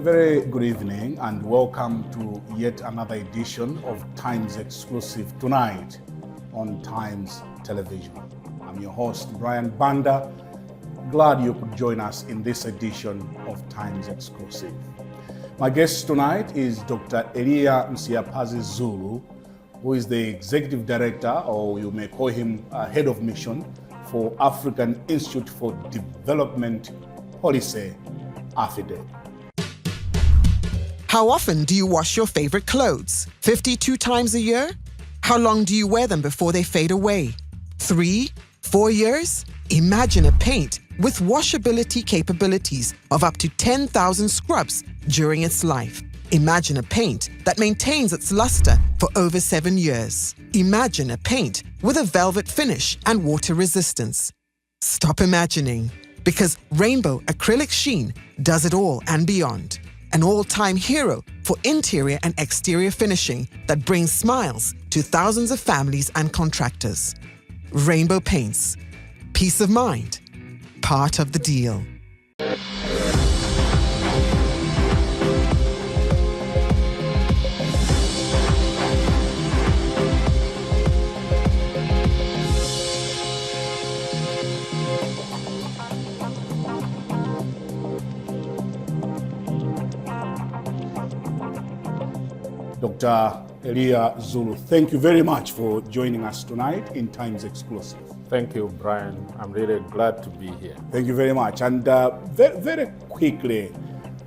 very good evening and welcome to yet another edition of Times Exclusive tonight on Times Television. I'm your host, Banda. Glad you could join us in this edition of Times Exclusive. My guest tonight is Dr. Eliya Msiyaphazi Zulu, who is the Executive Director, or you may call him Head of Mission, for African Institute for Development Policy, Afidep. How often do you wash your favorite clothes? 52 times a year? How long do you wear them before they fade away? 3, 4 years? Imagine a paint with washability capabilities of up to 10,000 scrubs during its life. Imagine a paint that maintains its luster for over 7 years. Imagine a paint with a velvet finish and water resistance. Stop imagining, because Rainbow Acrylic Sheen does it all and beyond. An all-time hero for interior and exterior finishing that brings smiles to thousands of families and contractors. Rainbow Paints. Peace of mind. Part of the deal. Dr. Eliya Zulu, thank you very much for joining us tonight in Times Exclusive. Thank you, Brian. I'm really glad to be here. Thank you very much. And very quickly,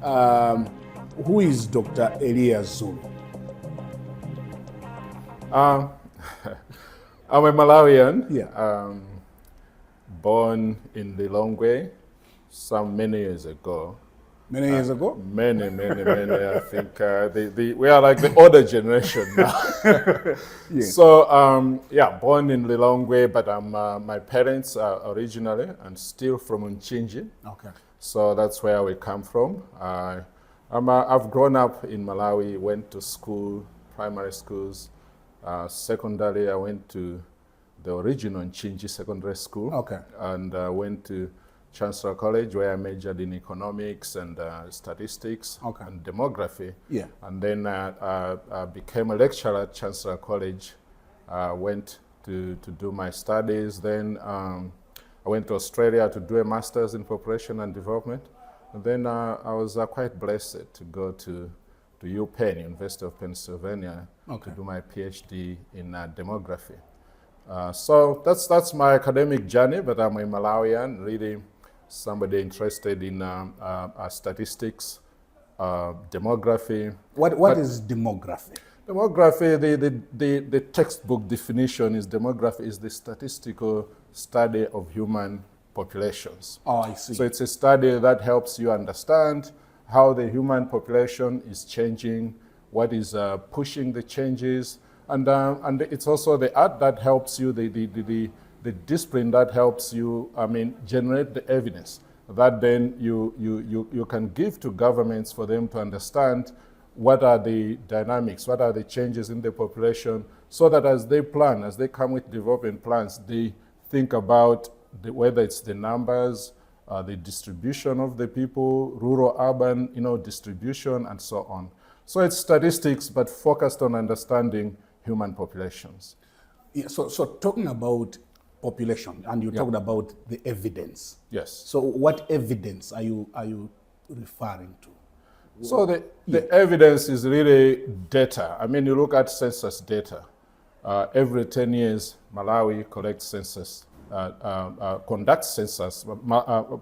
who is Dr. Eliya Zulu? I'm a Malawian, born in Lilongwe many years ago. Many years ago? Many. I think we are like the older generation now. Yes. So, born in Lilongwe, but my parents are originally and still from Unchinji. Okay. So that's where we come from. I've grown up in Malawi, went to school, primary schools. Secondary, I went to the original Unchinji Secondary School. Okay. And went to Chancellor College, where I majored in economics and statistics and demography. Yeah. And then I became a lecturer at Chancellor College. Went to do my studies. Then I went to Australia to do a master's in population and development. And then I was quite blessed to go to UPenn, University of Pennsylvania, to do my PhD in demography. So that's my academic journey, but I'm a Malawian, really somebody interested in statistics, demography. What is demography? Demography, the textbook definition is demography is the statistical study of human populations. Oh, I see. So it's a study that helps you understand how the human population is changing, what is pushing the changes, and it's also the art that helps you, the discipline that helps you, generate the evidence that then you can give to governments for them to understand what are the dynamics, what are the changes in the population, so that as they plan, as they come with development plans, they think about whether it's the numbers, the distribution of the people, rural, urban, distribution, and so on. So it's statistics, but focused on understanding human populations. Yeah, so talking about population, and you talked about the evidence. Yes. So what evidence are you referring to? So the evidence is really data. You look at census data. Every 10 years, Malawi collects census, conducts census,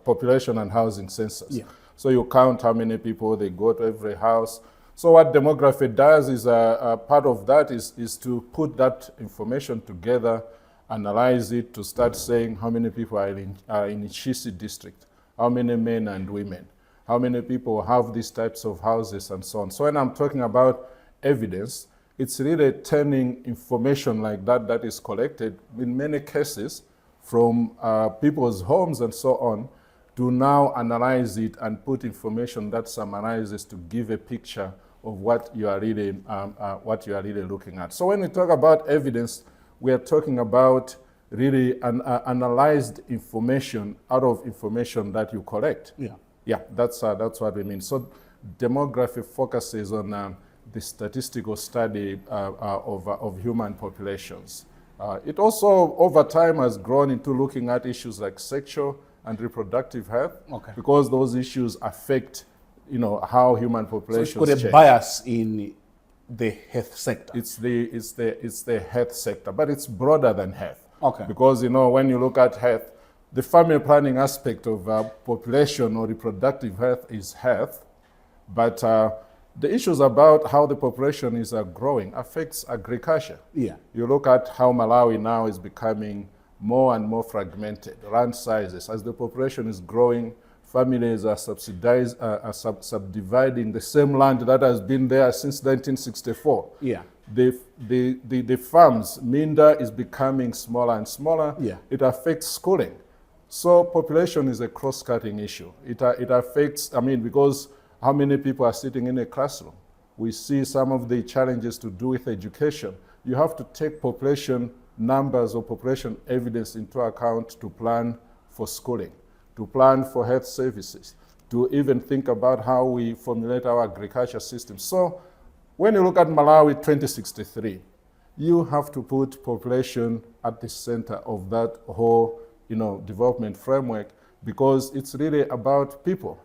population and housing census. Yeah. So you count how many people, they go to every house. So what demography does is part of that is to put that information together, analyze it, to start saying how many people are in Chisi district, how many men and women, how many people have these types of houses, and so on. So when I'm talking about evidence, it's really turning information like that is collected in many cases from people's homes and so on, to now analyze it and put information that summarizes to give a picture of what you are really looking at. So when we talk about evidence, we are talking about really analyzed information out of information that you collect. Yeah. Yeah, that's what we mean. So demography focuses on the statistical study of human populations. It also, over time, has grown into looking at issues like sexual and reproductive health, because those issues affect, how human populations So it's got a change. bias in the health sector. It's the health sector, but it's broader than health. Okay. Because when you look at health, the family planning aspect of population or reproductive health is health, but the issues about how the population is growing affects agriculture. Yeah. You look at how Malawi now is becoming more and more fragmented, land sizes. As the population is growing, families are subdividing the same land that has been there since 1964. Yeah. The farms, Minda is becoming smaller and smaller. Yeah. It affects schooling. So population is a cross-cutting issue. It affects, because how many people are sitting in a classroom? We see some of the challenges to do with education. You have to take population numbers or population evidence into account to plan for schooling, to plan for health services, to even think about how we formulate our agriculture system. So when you look at Malawi 2063, you have to put population at the center of that whole development framework, because it's really about people.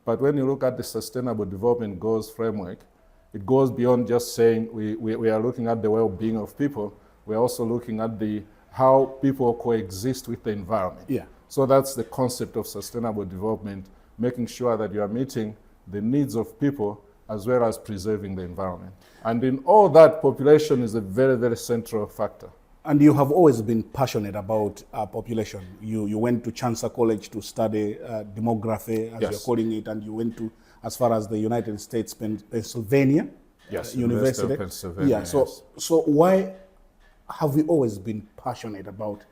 But when you look at the Sustainable Development Goals framework, it goes beyond just saying we are looking at the well-being of people. We're also looking at how people coexist with the environment. Yeah. So that's the concept of sustainable development, making sure that you are meeting the needs of people as well as preserving the environment. And in all that, population is a very, very central factor. And you have always been passionate about population. You went to Chancellor College to study demography, as Yes. you're calling it, and you went to as far as the United States, Pennsylvania University. of Pennsylvania. Yeah. So why have you always been passionate about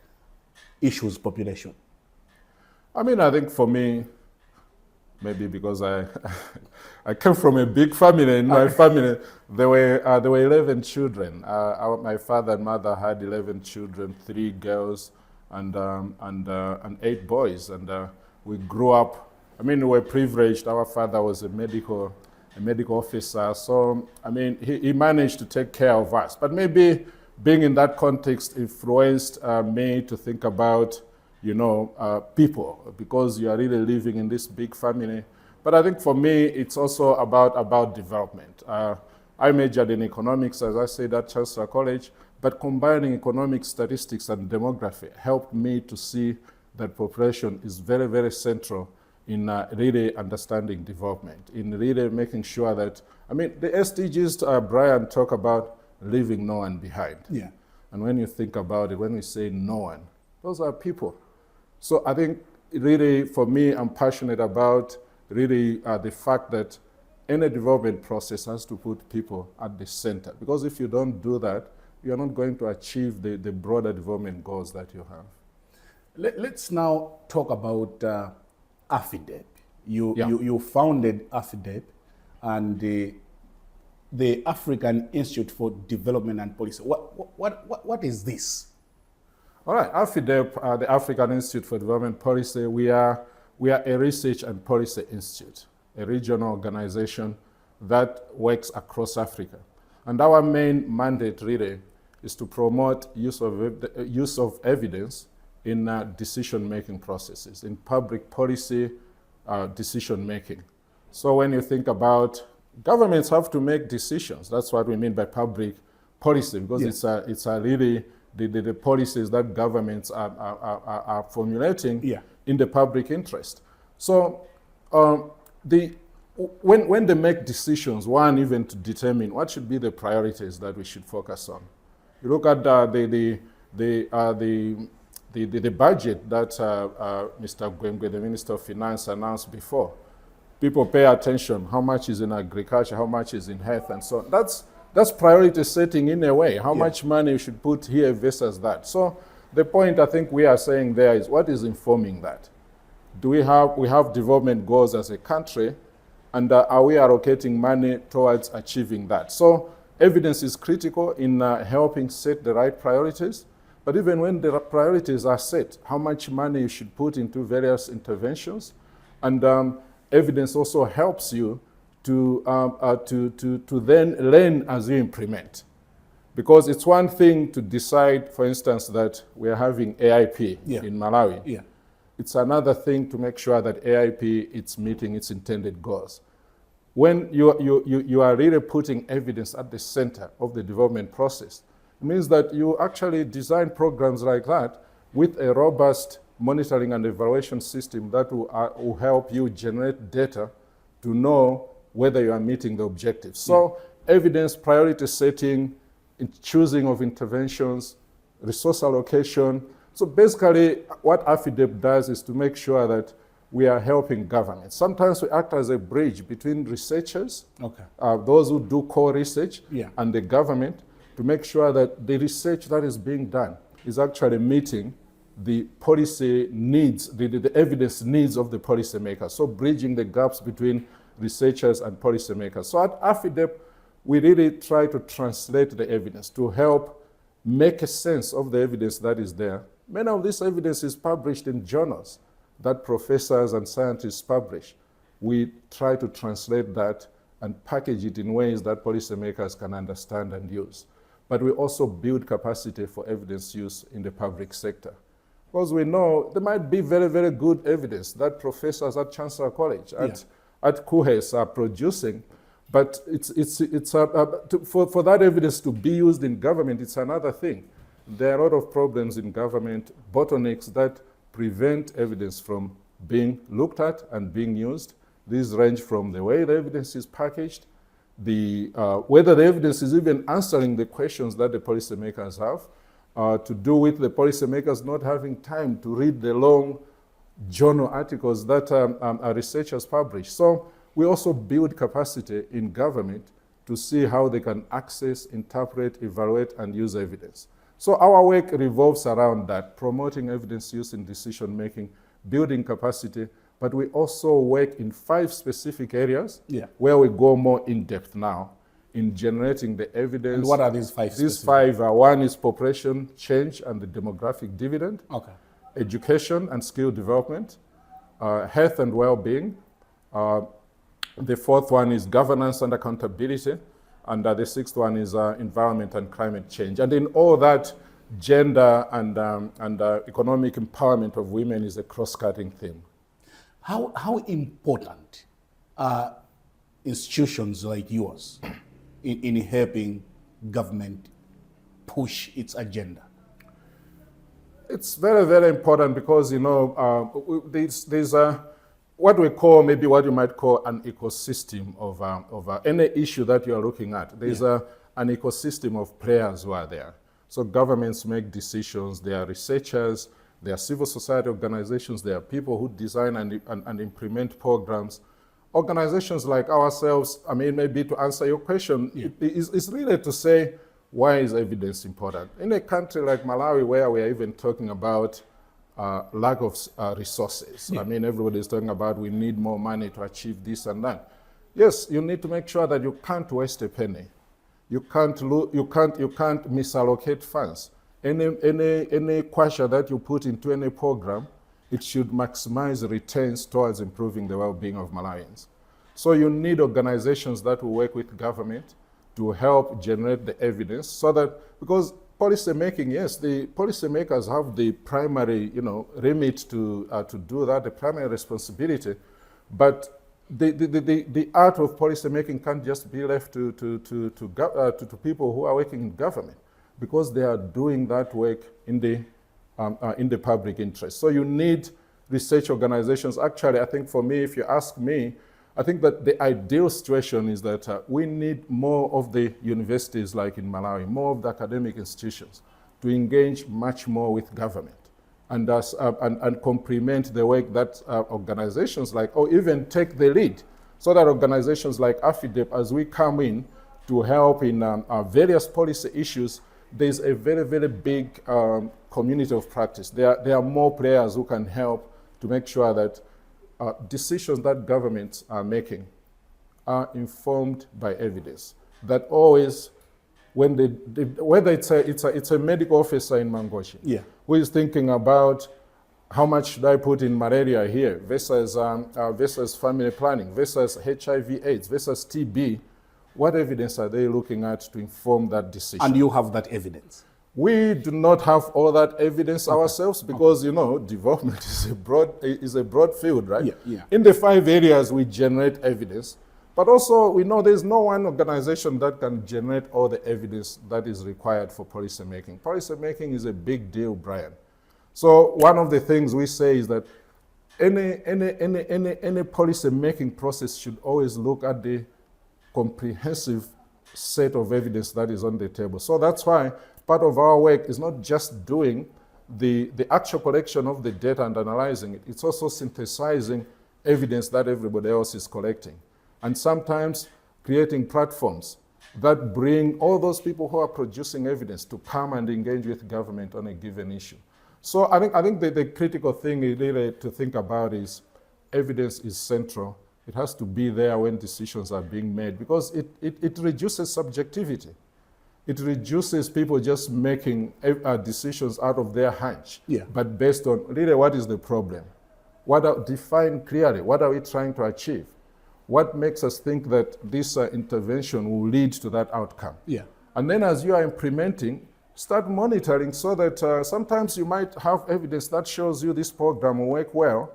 issues population? I think for me, maybe because I came from a big family. In my family, there were 11 children. My father and mother had 11 children, 3 girls and 8 boys. And we grew up. We were privileged. Our father was a medical officer. So he managed to take care of us. But maybe being in that context influenced me to think about people, because you are really living in this big family. But I think for me, it's also about development. I majored in economics, as I said, at Chancellor College, but combining economic statistics and demography helped me to see that population is very, very central in really understanding development, in really making sure that, the SDGs, Brian, talk about leaving no one behind. Yeah. And when you think about it, when we say no one, those are people. So I think really, for me, I'm passionate about really the fact that any development process has to put people at the center. Because if you don't do that, you're not going to achieve the broader development goals that you have. Let's now talk about Afidep. You founded Afidep, and the African Institute for Development and Policy. What is this? All right, Afidep, the African Institute for Development Policy, we are a research and policy institute, a regional organization that works across Africa. And our main mandate really is to promote use of evidence in decision-making processes, in public policy decision-making. So when you think about governments have to make decisions, that's what we mean by public policy, because it's a really the policies that governments are formulating in the public interest. So when they make decisions, one, even to determine what should be the priorities that we should focus on. You look at the budget that Mr. Gwemgwe, the Minister of Finance, announced before. People pay attention, how much is in agriculture, how much is in health, and so on. That's priority setting in a way, how much money you should put here versus that. So the point I think we are saying there is, what is informing that? We have development goals as a country, and are we allocating money towards achieving that? So evidence is critical in helping set the right priorities, but even when the priorities are set, how much money you should put into various interventions, and evidence also helps you to then learn as you implement. Because it's one thing to decide, for instance, that we are having AIP in Malawi. Yeah. It's another thing to make sure that AIP is meeting its intended goals. When you are really putting evidence at the center of the development process, it means that you actually design programs like that with a robust monitoring and evaluation system that will help you generate data to know whether you are meeting the objectives. So evidence, priority setting, choosing of interventions, resource allocation. So basically what Afidep does is to make sure that we are helping government. Sometimes we act as a bridge between researchers, those who do core research, and the government to make sure that the research that is being done is actually meeting the policy needs, the evidence needs of the policymakers. So bridging the gaps between researchers and policymakers. So at Afidep, we really try to translate the evidence to help make a sense of the evidence that is there. Many of this evidence is published in journals that professors and scientists publish. We try to translate that and package it in ways that policymakers can understand and use. But we also build capacity for evidence use in the public sector. Because we know there might be very, very good evidence that professors at Chancellor College, at KUHES are producing, but for that evidence to be used in government, it's another thing. There are a lot of problems in government, bottlenecks that prevent evidence from being looked at and being used. These range from the way the evidence is packaged, whether the evidence is even answering the questions that the policymakers have, to do with the policymakers not having time to read the long journal articles that our researchers publish. So we also build capacity in government to see how they can access, interpret, evaluate, and use evidence. So our work revolves around that, promoting evidence use in decision making, building capacity, but we also work in 5 specific areas where we go more in depth now in generating the evidence. And what are these 5 These 5 are, one is population change and the demographic dividend, education and skill development, health and well-being. The 4th one is governance and accountability. And the 6th one is environment and climate change. And in all that, gender and economic empowerment of women is a cross-cutting theme. How important are institutions like yours in helping government push its agenda? It's very, very important because, you know, there's what we call, maybe what you might call an ecosystem of any issue that you are looking at. There's an ecosystem of players who are there. So governments make decisions, there are researchers, there are civil society organizations, there are people who design and implement programs. Organizations like ourselves, I mean, maybe to answer your question, it's really to say, why is evidence important? In a country like Malawi, where we are even talking about lack of resources. I mean, everybody is talking about we need more money to achieve this and that. Yes, you need to make sure that you can't waste a penny. You can't misallocate funds. Any kwasha that you put into any program, it should maximize returns towards improving the well-being of Malawians. So you need organizations that will work with government to help generate the evidence so that, because policy making, yes, the policymakers have the primary, remit to do that, the primary responsibility, but the art of policy making can't just be left to people who are working in government, because they are doing that work in the public interest. So you need research organizations. Actually, I think for me, if you ask me, I think that the ideal situation is that we need more of the universities like in Malawi, more of the academic institutions to engage much more with government and complement the work that organizations like, or even take the lead, so that organizations like Afidep, as we come in to help in various policy issues, there's a very, very big community of practice. There are more players who can help to make sure that decisions that governments are making are informed by evidence. That always, when whether it's a medical officer in Mangochi who is thinking about how much should I put in malaria here versus family planning, versus HIV/AIDS, versus TB? What evidence are they looking at to inform that decision? And you have that evidence? We do not have all that evidence ourselves because, development is a broad field, right? Yeah, yeah. In the 5 areas, we generate evidence, but also we know there's no one organization that can generate all the evidence that is required for policy making. Policy making is a big deal, Brian. So one of the things we say is that any policy making process should always look at the comprehensive set of evidence that is on the table. So that's why part of our work is not just doing the actual collection of the data and analyzing it, it's also synthesizing evidence that everybody else is collecting. And sometimes creating platforms that bring all those people who are producing evidence to come and engage with government on a given issue. So I think the critical thing really to think about is evidence is central. It has to be there when decisions are being made because it reduces subjectivity. It reduces people just making decisions out of their hunch, but based on really what is the problem? Define clearly, what are we trying to achieve? What makes us think that this intervention will lead to that outcome? And then as you are implementing, start monitoring so that sometimes you might have evidence that shows you this program will work well,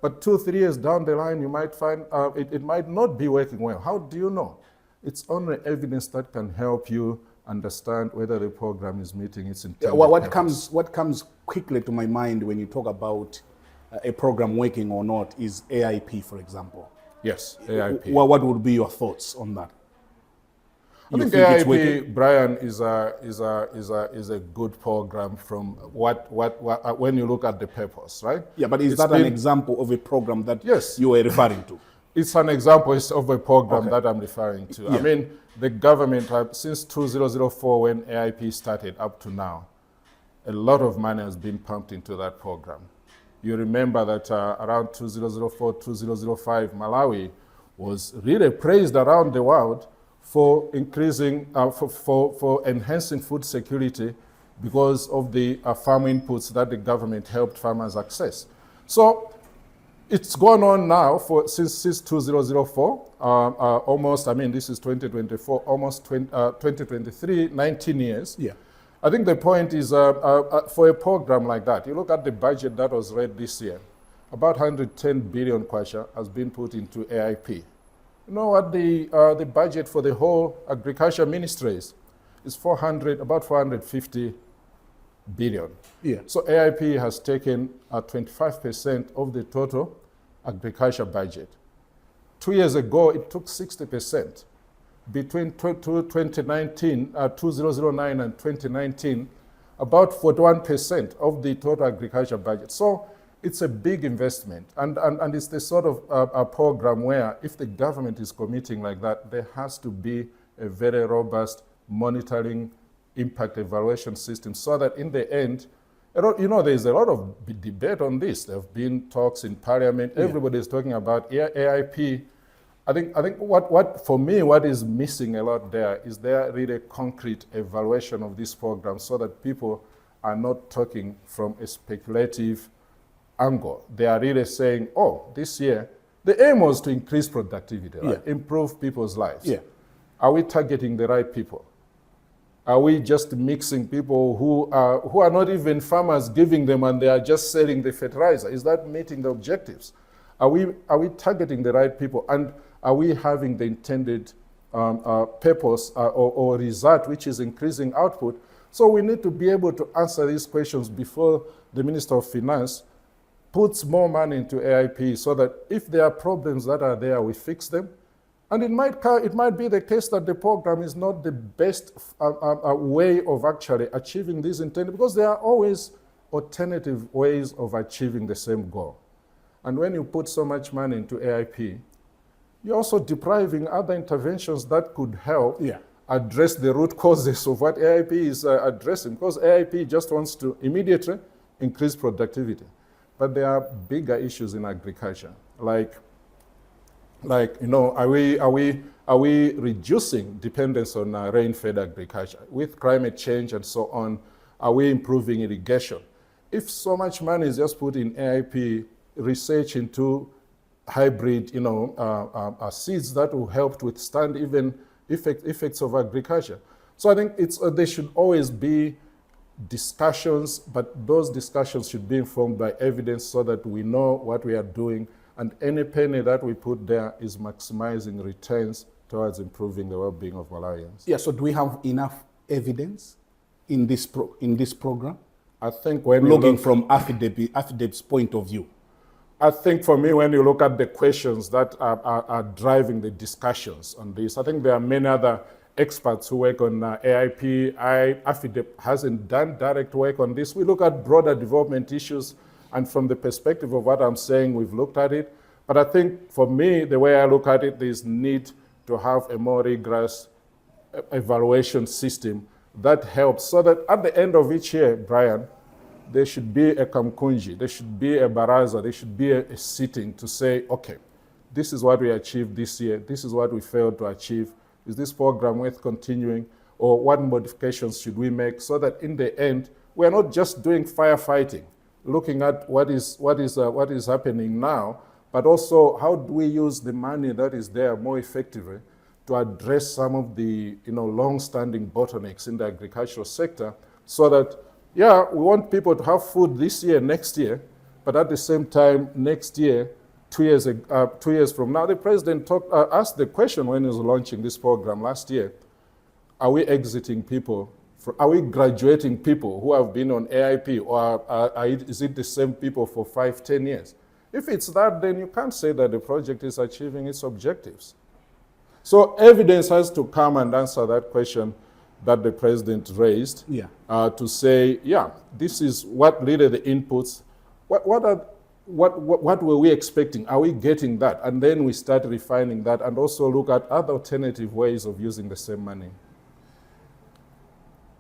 but 2-3 years down the line, you might find it might not be working well. How do you know? It's only evidence that can help you understand whether the program is meeting its intended purpose. What comes quickly to my mind when you talk about a program working or not is AIP, for example. Yes, AIP. What would be your thoughts on that? I think AIP, Brian, is a good program from when you look at the purpose, right? Yeah, but is that an example of a program that you were referring to? It's an example of a program that I'm referring to. I mean, the government, since 2004 when AIP started up to now, a lot of money has been pumped into that program. You remember that around 2004, 2005, Malawi was really praised around the world for increasing, for enhancing food security because of the farm inputs that the government helped farmers access. So it's gone on now since 2004, almost, I mean, this is 2024, almost 2023, 19 years. Yeah. I think the point is for a program like that, you look at the budget that was read this year, about 110 billion kwacha has been put into AIP. You know what the budget for the whole agriculture ministry is? It's about 450 billion. Yeah. So AIP has taken 25% of the total agriculture budget. 2 years ago, it took 60%. Between 2009 and 2019, about 41% of the total agriculture budget. So it's a big investment, and it's the sort of a program where if the government is committing like that, there has to be a very robust monitoring impact evaluation system so that in the end, there's a lot of debate on this. There have been talks in parliament. Yeah. Everybody is talking about AIP. I think what for me, what is missing a lot there is there really concrete evaluation of this program so that people are not talking from a speculative angle. They are really saying, oh, this year, the aim was to increase productivity, right? Improve people's lives. Yeah. Are we targeting the right people? Are we just mixing people who are not even farmers, giving them and they are just selling the fertilizer? Is that meeting the objectives? Are we targeting the right people? And are we having the intended purpose or result, which is increasing output? So we need to be able to answer these questions before the Minister of Finance puts more money into AIP so that if there are problems that are there, we fix them. And it might be the case that the program is not the best way of actually achieving this intended, because there are always alternative ways of achieving the same goal. And when you put so much money into AIP, you're also depriving other interventions that could help address the root causes of what AIP is addressing, because AIP just wants to immediately increase productivity. But there are bigger issues in agriculture, like are we reducing dependence on rain-fed agriculture? With climate change and so on, are we improving irrigation? if so much money is just put in AIP, research into hybrid, seeds that will help to withstand even effects of agriculture. So I think there should always be discussions, but those discussions should be informed by evidence so that we know what we are doing, and any penny that we put there is maximizing returns towards improving the well-being of Malawians. Yeah, so do we have enough evidence in this program? I think when looking from Afidep's point of view. I think for me, when you look at the questions that are driving the discussions on this, I think there are many other experts who work on AIP. Afidep hasn't done direct work on this. We look at broader development issues, and from the perspective of what I'm saying, we've looked at it. But I think for me, the way I look at it, there's need to have a more rigorous evaluation system that helps, so that at the end of each year, Brian, there should be a kamkunji, there should be a baraza, there should be a sitting to say, okay, this is what we achieved this year, this is what we failed to achieve, is this program worth continuing, or what modifications should we make, so that in the end, we're not just doing firefighting, looking at what is happening now, but also how do we use the money that is there more effectively to address some of the long-standing bottlenecks in the agricultural sector, so that, yeah, we want people to have food this year, next year, but at the same time, next year, 2 years from now, the president asked the question when he was launching this program last year, are we exiting people? Are we graduating people who have been on AIP, or is it the same people for 5, 10 years? If it's that, then you can't say that the project is achieving its objectives. So evidence has to come and answer that question that the president raised, to say, yeah, this is what really the inputs, what were we expecting? Are we getting that? And then we start refining that, and also look at other alternative ways of using the same money.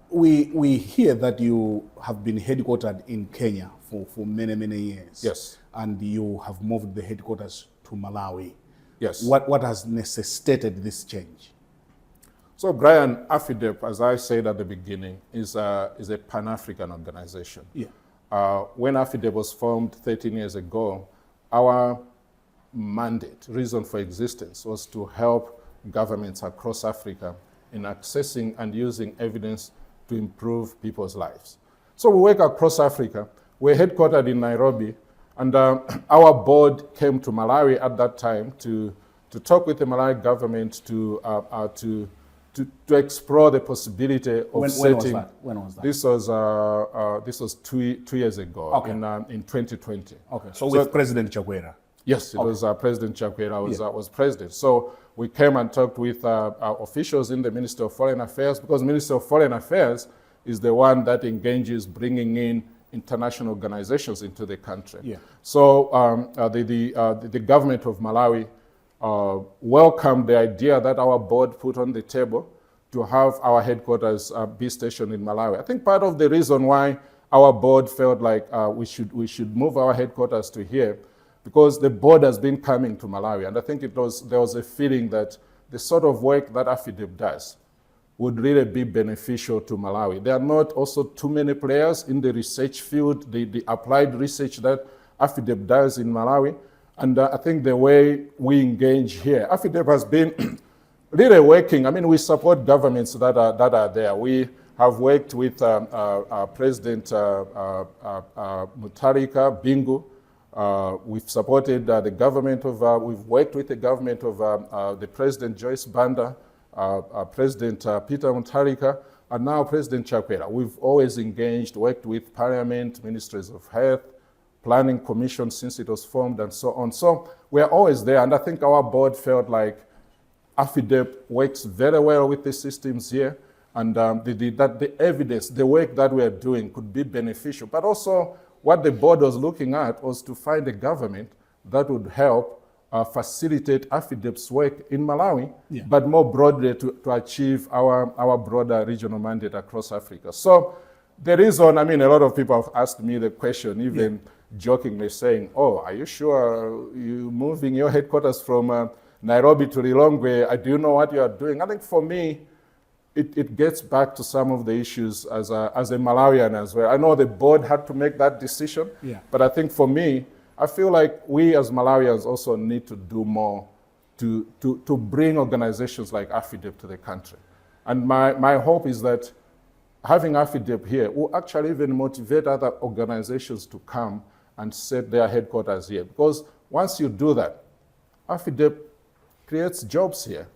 We hear that you have been headquartered in Kenya for many, many years. Yes. And you have moved the headquarters to Malawi. Yes. What has necessitated this change? So Brian, Afidep, as I said at the beginning, is a Pan-African organization. Yeah. When Afidep was formed 13 years ago, our mandate, reason for existence, was to help governments across Africa in accessing and using evidence to improve people's lives. So we work across Africa. We're headquartered in Nairobi, and our board came to Malawi at that time to talk with the Malawi government to explore the possibility of setting. When was that? This was two years ago, okay. in 2020. Okay. So with President Chakwera. Yes, it was President Chakwera was president. So we came and talked with officials in the Ministry of Foreign Affairs, because the Ministry of Foreign Affairs is the one that engages bringing in international organizations into the country. Yeah. So the government of Malawi welcomed the idea that our board put on the table to have our headquarters be stationed in Malawi. I think part of the reason why our board felt like we should move our headquarters to here, because the board has been coming to Malawi, and I think there was a feeling that the sort of work that Afidep does would really be beneficial to Malawi. There are not also too many players in the research field, the applied research that Afidep does in Malawi. And I think the way we engage here, Afidep has been really working. I mean, we support governments that are there. We have worked with President Mutharika Bingu. We've supported the government of, we've worked with the government of the President Joyce Banda, President Peter Mutharika, and now President Chakwera. We've always engaged, worked with Parliament, Ministries of Health, Planning Commission since it was formed, and so on. So we're always there, and I think our board felt like Afidep works very well with the systems here, and that the evidence, the work that we're doing could be beneficial. But also, what the board was looking at was to find a government that would help facilitate Afidep's work in Malawi, but more broadly to achieve our broader regional mandate across Africa. So the reason, I mean, a lot of people have asked me the question, even jokingly saying, oh, are you sure you're moving your headquarters from Nairobi to Lilongwe? Do you know what you are doing? I think for me, it gets back to some of the issues as a Malawian as well. I know the board had to make that decision, but I think for me, I feel like we as Malawians also need to do more to bring organizations like Afidep to the country. And my hope is that having Afidep here will actually even motivate other organizations to come and set their headquarters here. Because once you do that, Afidep creates jobs here.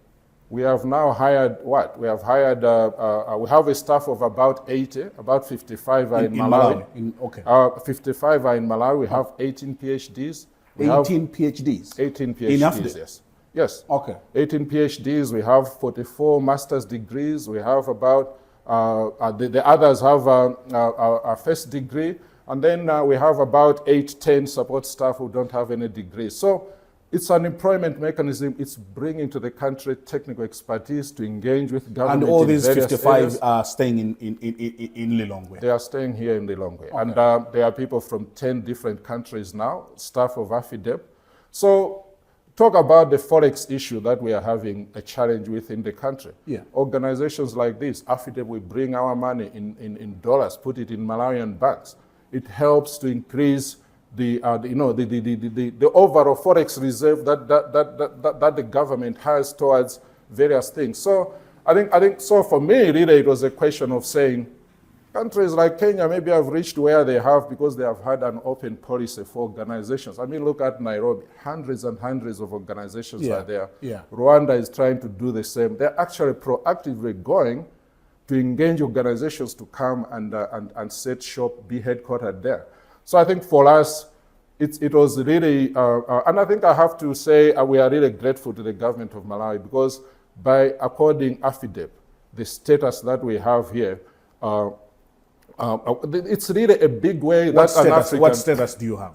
We have now hired what? We have hired, we have a staff of about 80, about 55 are in Malawi. 55 are in Malawi. We have 18 PhDs. 18 PhDs? 18 PhDs, in Afidep? Yes. Yes. Okay. 18 PhDs. We have 44 master's degrees. We have about, the others have a first degree. And then we have about 10 support staff who don't have any degrees. So it's an employment mechanism. It's bringing to the country technical expertise to engage with government. And all these 55 areas. are staying in Lilongwe? They are staying here in Lilongwe. Okay. And there are people from 10 different countries now, staff of Afidep. So talk about the Forex issue that we are having a challenge with in the country. Yeah. Organizations like this, Afidep, we bring our money in dollars, put it in Malawian banks. It helps to increase the overall forex reserve that the government has towards various things. So I think so for me, really, it was a question of saying countries like Kenya maybe have reached where they have because they have had an open policy for organizations. I mean, look at Nairobi, hundreds and hundreds of organizations are there. Yeah. Rwanda is trying to do the same. They're actually proactively going to engage organizations to come and set shop, be headquartered there. So I think for us, it was really, and I think I have to say we are really grateful to the government of Malawi because by according Afidep, the status that we have here, it's really a big way what that an African... What status do you have?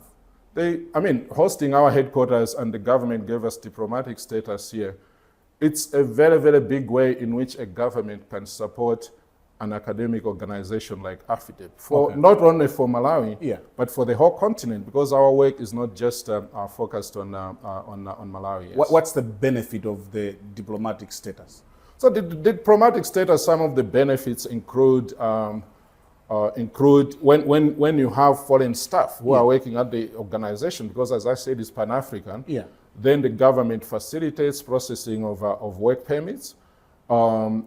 Hosting our headquarters and the government gave us diplomatic status here. It's a very, very big way in which a government can support an academic organization like Afidep, not only for Malawi, but for the whole continent, because our work is not just focused on Malawi. Yes. What's the benefit of the diplomatic status? So the diplomatic status, some of the benefits include when you have foreign staff who are working at the organization, because as I said, it's Pan-African. Then the government facilitates processing of work permits.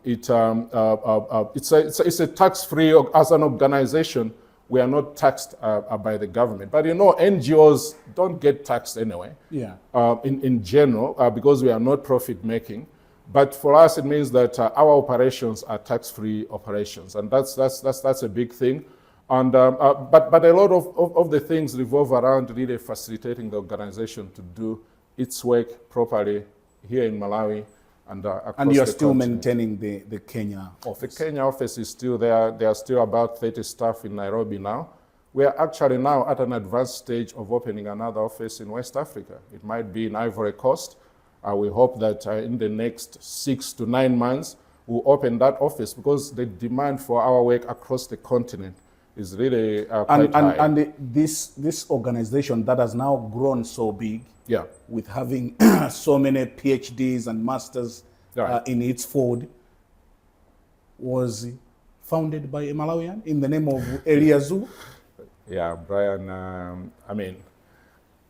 It's a tax-free, as an organization, we are not taxed by the government. But NGOs don't get taxed anyway, in general, because we are not profit-making. But for us, it means that our operations are tax-free operations, and that's a big thing. And but a lot of the things revolve around really facilitating the organization to do its work properly here in Malawi and across And you're the still continent. maintaining the Kenya office? The Kenya office is still there. There are still about 30 staff in Nairobi now. We are actually now at an advanced stage of opening another office in West Africa. It might be in Ivory Coast. We hope that in the next 6 to 9 months, we'll open that office because the demand for our work across the continent is really quite high. And this organization that has now grown so big, with having so many PhDs and masters in its fold, was founded by a Malawian in the name of Eliya Zulu? Yeah, Brian,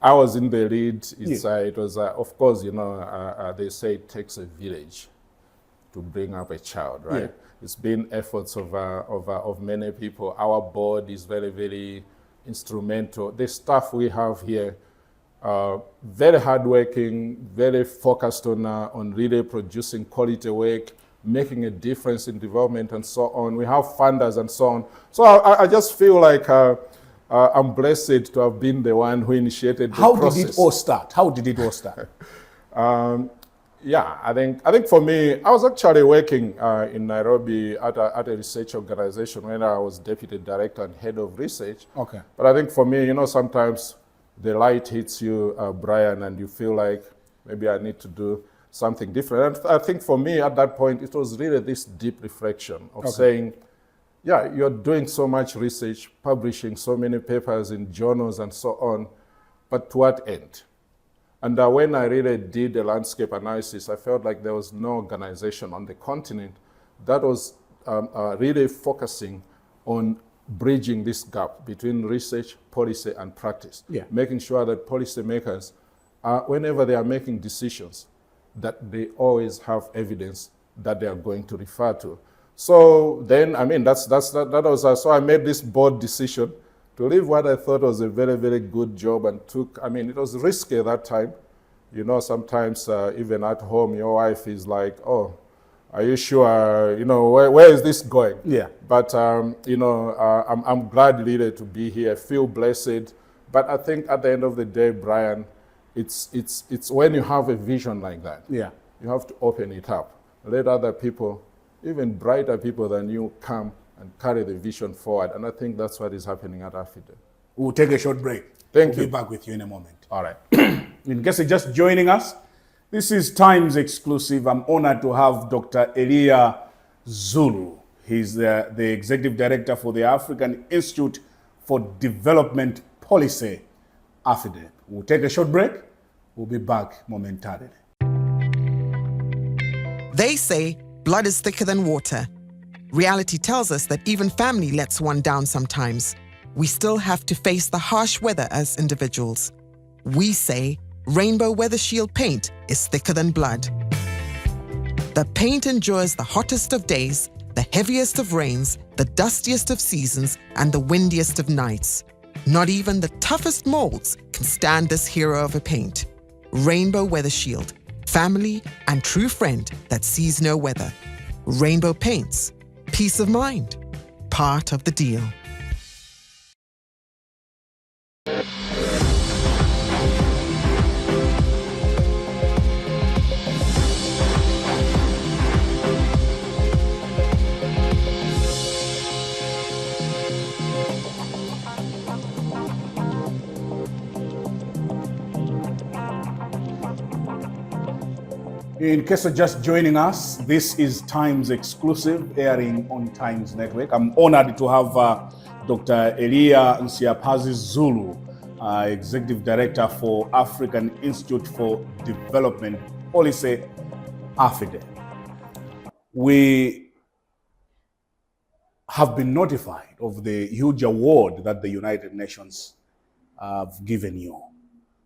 I was in the lead. It was, of course, they say it takes a village to bring up a child, right? It's been efforts of many people. Our board is very, very instrumental. The staff we have here, very hardworking, very focused on really producing quality work, making a difference in development and so on. We have funders and so on. So I just feel like I'm blessed to have been the one who initiated the process. How did it all start? I think for me, I was actually working in Nairobi at a research organization when I was deputy director and head of research. Okay. But I think for me, sometimes the light hits you, Brian, and you feel like maybe I need to do something different. And I think for me at that point, it was really this deep reflection of saying, you're doing so much research, publishing so many papers in journals and so on, but to what end? And when I really did the landscape analysis, I felt like there was no organization on the continent that was really focusing on bridging this gap between research, policy, and practice. Yeah. Making sure that policymakers, whenever they are making decisions, that they always have evidence that they are going to refer to. So then, I mean, that was, so I made this bold decision to leave what I thought was a very, very good job and took, I mean, it was risky at that time. You know, sometimes even at home, your wife is like, oh, are you sure, you know, where is this going? Yeah. But, you know, I'm glad really to be here, I feel blessed. But I think at the end of the day, Brian, it's when you have a vision like that, Yeah. you have to open it up. Let other people, even brighter people than you, come and carry the vision forward. And I think that's what is happening at Afidep. We'll take a short break. Thank We'll you. be back with you in a moment. All right. In case you're just joining us, this is Times Exclusive. I'm honored to have Dr. Eliya Zulu. He's the Executive Director for the African Institute for Development Policy, Afidep. We'll take a short break. We'll be back momentarily. They say blood is thicker than water. Reality tells us that even family lets one down sometimes. We still have to face the harsh weather as individuals. We say Rainbow Weather Shield paint is thicker than blood. The paint endures the hottest of days, the heaviest of rains, the dustiest of seasons, and the windiest of nights. Not even the toughest molds can stand this hero of a paint. Rainbow Weather Shield, family and true friend that sees no weather. Rainbow paints, peace of mind, part of the deal. In case you're just joining us, this is Times Exclusive, airing on Times Network. I'm honored to have Dr. Eliya Msiyaphazi Zulu, Executive Director for African Institute for Development Policy, Afidep. We have been notified of the huge award that the United Nations have given you.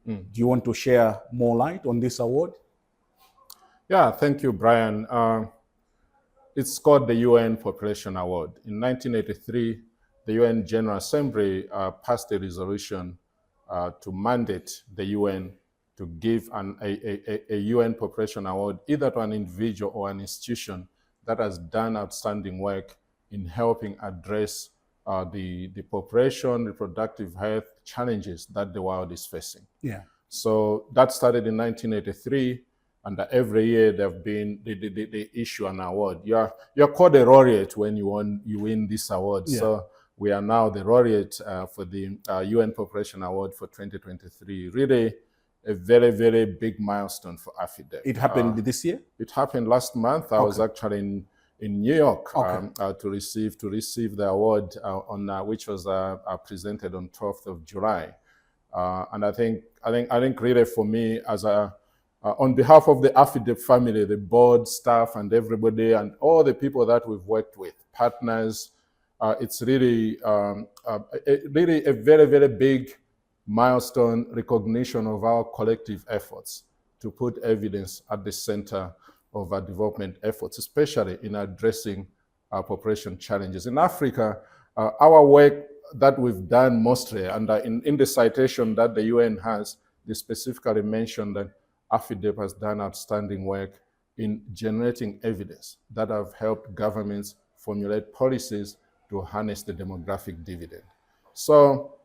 Do you want to share more light on this award? Yeah, thank you, Brian. It's called the UN Population Award. In 1983, the UN General Assembly passed a resolution to mandate the UN to give a UN Population Award either to an individual or an institution that has done outstanding work in helping address the population, reproductive health challenges that the world is facing. Yeah. So that started in 1983. And every year they issue an award. You're called a laureate when you win this award. Yeah. So we are now the laureate for the UN Population Award for 2023. Really a very, very big milestone for Afidep. It happened this year? It happened last month. I was actually in New York to receive the award which was presented on 12th of July. And I think really for me as on behalf of the Afidep family, the board, staff, and everybody, and all the people that we've worked with, partners, it's really a very, very big milestone recognition of our collective efforts to put evidence at the center of our development efforts, especially in addressing our population challenges. In Africa, our work that we've done mostly, and in the citation that the UN has, they specifically mentioned that Afidep has done outstanding work in generating evidence that have helped governments formulate policies to harness the demographic dividend. So,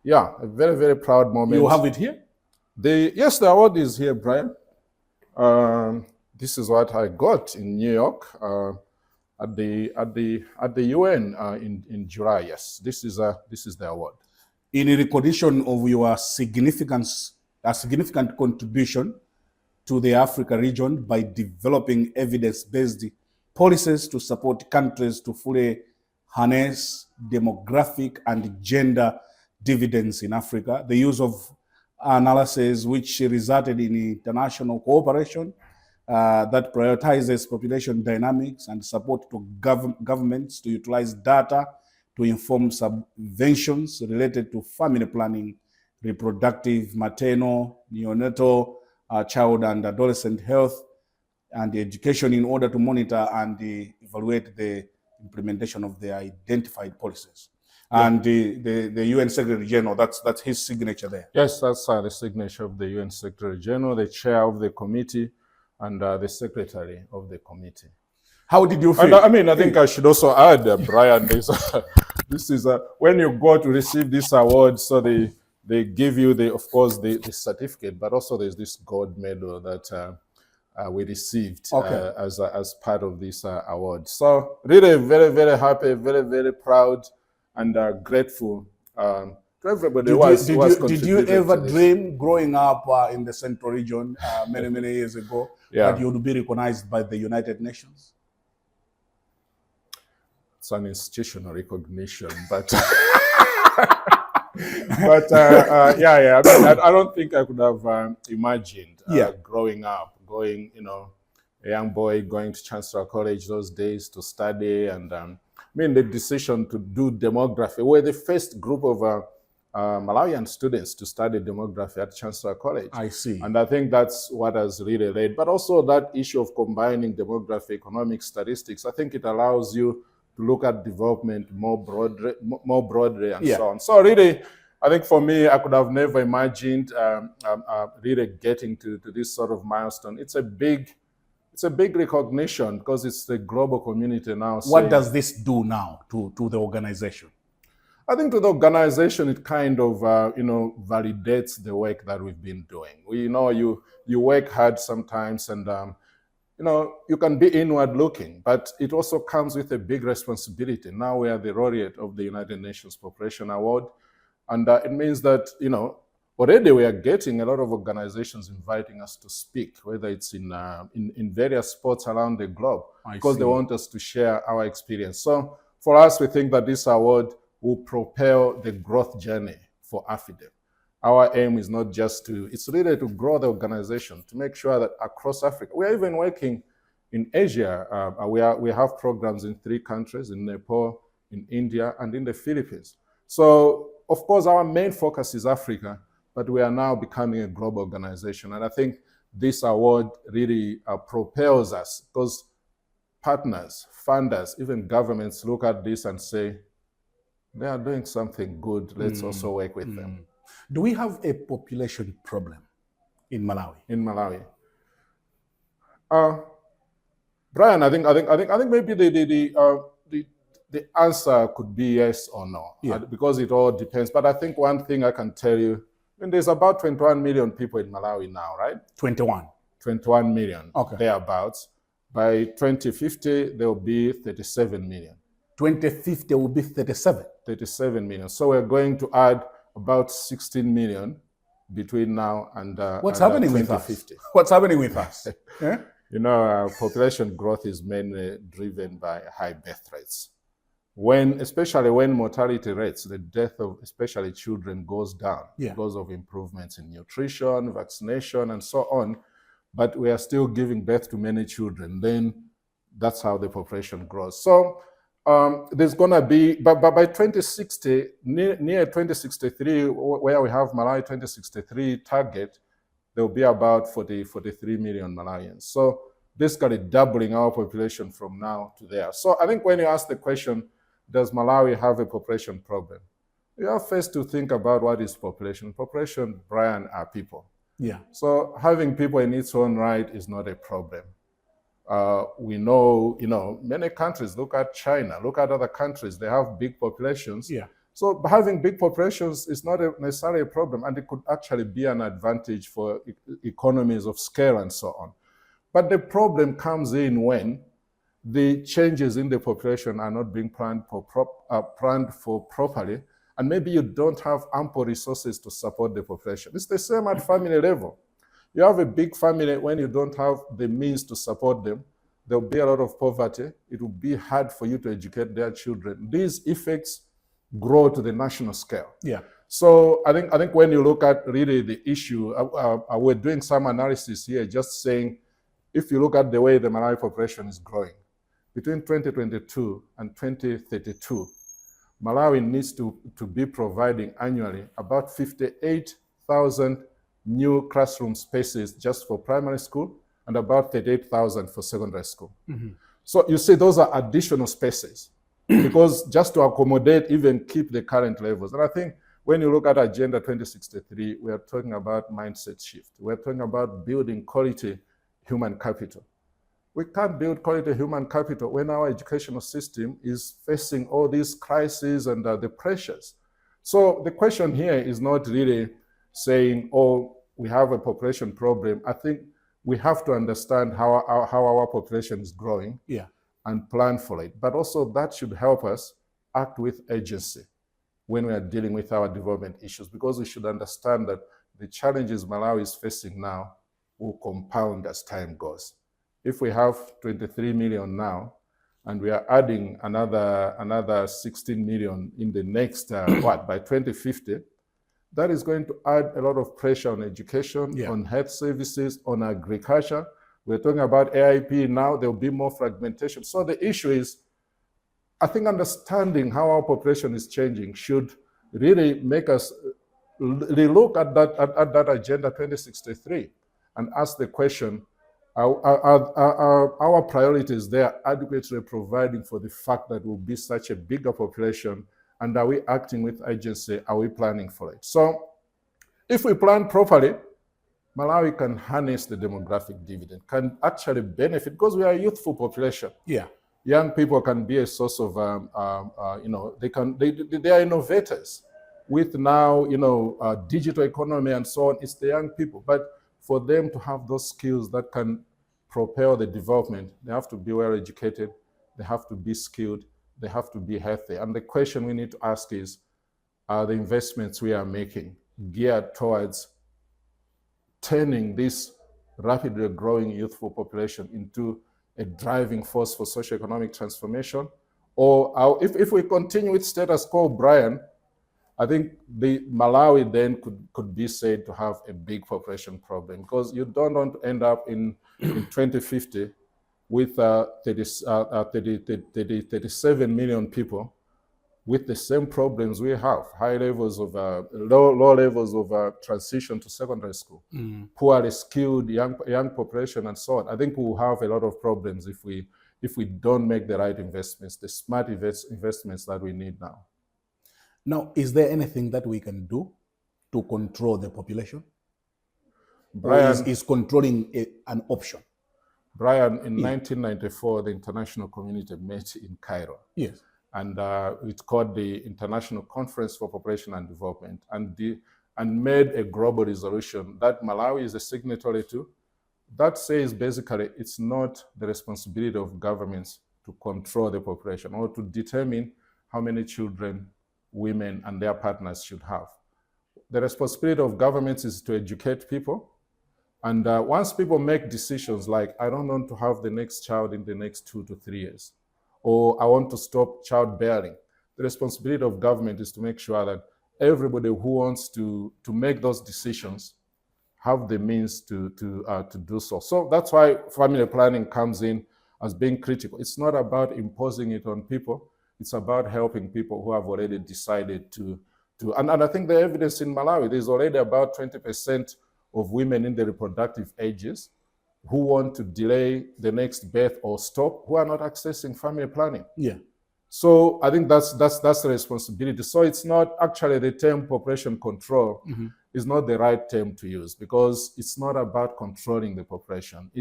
yeah, a very, very proud moment. You have it here? Yes, the award is here, Brian. This is what I got in New York at the UN in July. Yes, this is the award. In recognition of your significant contribution to the Africa region by developing evidence-based policies to support countries to fully harness demographic and gender dividends in Africa, the use of analysis which resulted in international cooperation that prioritizes population dynamics and support to governments to utilize data to inform subventions related to family planning, reproductive, maternal, neonatal, child and adolescent health, and education in order to monitor and evaluate the implementation of the identified policies. Yeah. And the UN Secretary General, that's his signature there. Yes, that's the signature of the UN Secretary General, the chair of the committee, and the secretary of the committee. How did you feel? And, I mean, I think I should also add, Brian, this is when you go to receive this award, so they give you of course the certificate, but also there's this gold medal that we received as part of this award. So really very, very happy, very, very proud, and grateful to everybody who has Did you ever dream growing up in the Central region many, many years ago that you would be recognized by the United Nations? It's an institutional recognition, but yeah. I mean, I don't think I could have imagined growing up, going, a young boy going to Chancellor College those days to study, and I mean, the decision to do demography. We're the first group of Malawian students to study demography at Chancellor College. I see. And I think that's what has really led. But also that issue of combining demography, economic statistics, I think it allows you to look at development more broadly and so on. So really, I think for me, I could have never imagined really getting to this sort of milestone. It's a big recognition because it's the global community now. What does this do now to the organization? I think to the organization, it kind of validates the work that we've been doing. You work hard sometimes, and you can be inward looking, but it also comes with a big responsibility. Now we are the laureate of the United Nations Population Award, and it means that already we are getting a lot of organizations inviting us to speak, whether it's in various spots around the globe, because they want us to share our experience. So for us, we think that this award will propel the growth journey for Afidep. Our aim is not just it's really to grow the organization, to make sure that across Africa, we are even working in Asia. We have programs in 3 countries, in Nepal, in India, and in the Philippines. So, of course, our main focus is Africa, but we are now becoming a global organization. And I think this award really propels us, because partners, funders, even governments look at this and say, they are doing something good, let's also work with them. Do we have a population problem in Malawi? In Malawi, Brian, I think maybe the answer could be yes or no, because it all depends. But I think one thing I can tell you, there's about 21 million people in Malawi now, right? 21 million, thereabouts. By 2050, there will be 37 million. 2050 will be 37 million. So we're going to add about 16 million between now and what's happening with us? What's happening with us? Population growth is mainly driven by high birth rates. Especially when mortality rates, the death of especially children, goes down because of improvements in nutrition, vaccination, and so on. But we are still giving birth to many children. Then that's how the population grows. So there's going to be, but by 2060, near 2063, where we have Malawi 2063 target, there will be about 43 million Malawians. So basically doubling our population from now to there. So I think when you ask the question, does Malawi have a population problem? You have first to think about what is population. Population, Brian, are people. Yeah. So having people in its own right is not a problem. We know, many countries, look at China, look at other countries, they have big populations. Yeah. So having big populations is not necessarily a problem, and it could actually be an advantage for economies of scale and so on. But the problem comes in when the changes in the population are not being planned for properly, and maybe you don't have ample resources to support the population. It's the same at family level. You have a big family, when you don't have the means to support them, there'll be a lot of poverty. It will be hard for you to educate their children. These effects grow to the national scale. Yeah. So I think when you look at really the issue, we're doing some analysis here, just saying, if you look at the way the Malawi population is growing, between 2022 and 2032, Malawi needs to be providing annually about 58,000 new classroom spaces just for primary school and about 38,000 for secondary school. So you see, those are additional spaces because just to accommodate, even keep the current levels. And I think when you look at Agenda 2063, we are talking about mindset shift. We're talking about building quality human capital. We can't build quality human capital when our educational system is facing all these crises and the pressures. So the question here is not really saying, oh, we have a population problem. I think we have to understand how our population is growing and plan for it. But also that should help us act with agency when we are dealing with our development issues, because we should understand that the challenges Malawi is facing now will compound as time goes. If we have 23 million now, and we are adding another 16 million in the next, by 2050, that is going to add a lot of pressure on education, on health services, on agriculture. We're talking about AIP now, there will be more fragmentation. So the issue is, I think understanding how our population is changing should really make us relook at that Agenda 2063 and ask the question, are our priorities there adequately providing for the fact that we'll be such a bigger population, and are we acting with agency? Are we planning for it? So if we plan properly, Malawi can harness the demographic dividend, can actually benefit, because we are a youthful population. Young people can be a source of, they are innovators with now, digital economy and so on. It's the young people. But for them to have those skills that can propel the development, they have to be well educated, they have to be skilled, they have to be healthy. And the question we need to ask is, are the investments we are making geared towards turning this rapidly growing youthful population into a driving force for socioeconomic transformation? Or if we continue with status quo, Brian, I think the Malawi then could be said to have a big population problem, because you don't want to end up in 2050 with 37 million people with the same problems we have: high levels of low levels of transition to secondary school, poorly skilled young population, and so on. I think we'll have a lot of problems if we don't make the right investments, the smart investments that we need now. Now, is there anything that we can do to control the population? Brian, or is controlling an option? Brian, in 1994, the international community met in Cairo. Yes. And it's called the International Conference for Population and Development, and made a global resolution that Malawi is a signatory to, that says basically it's not the responsibility of governments to control the population or to determine how many children women and their partners should have. The responsibility of governments is to educate people. And once people make decisions like, I don't want to have the next child in the next 2 to 3 years, or I want to stop childbearing, the responsibility of government is to make sure that everybody who wants to make those decisions have the means to do so. So that's why family planning comes in as being critical. It's not about imposing it on people. It's about helping people who have already decided to. And I think the evidence in Malawi, there's already about 20% of women in the reproductive ages who want to delay the next birth or stop, who are not accessing family planning. So I think that's the responsibility. So it's not actually the term population control is not the right term to use, because it's not about controlling the population.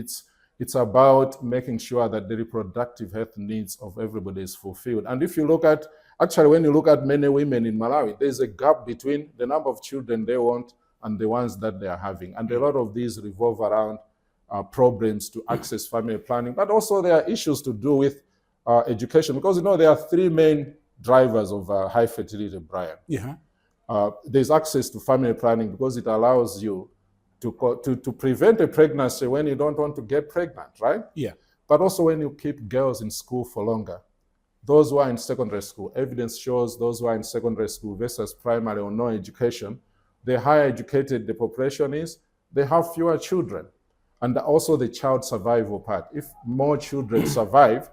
It's about making sure that the reproductive health needs of everybody is fulfilled. And if you look at, actually, when you look at many women in Malawi, there's a gap between the number of children they want and the ones that they are having. And a lot of these revolve around problems to access family planning, but also there are issues to do with education, because there are 3 main drivers of high fertility, Brian. There's access to family planning, because it allows you to prevent a pregnancy when you don't want to get pregnant, right? But also when you keep girls in school for longer. Those who are in secondary school, evidence shows those who are in secondary school versus primary or no education, the higher educated the population is, they have fewer children. and also the child survival part. If more children survive,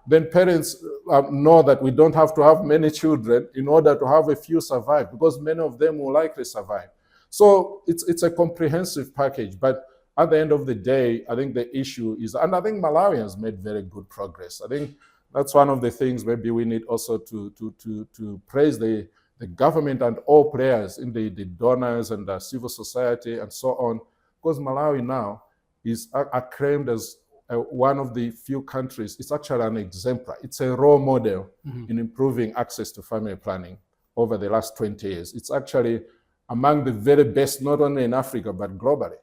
then parents know that we don't have to have many children in order to have a few survive, because many of them will likely survive. So it's a comprehensive package, but at the end of the day, I think the issue is, and I think Malawi has made very good progress. I think that's one of the things maybe we need also to praise the government and all players in the donors and the civil society and so on, because Malawi now is acclaimed as one of the few countries. It's actually an exemplar. It's a role model in improving access to family planning over the last 20 years. It's actually among the very best, not only in Africa, but globally.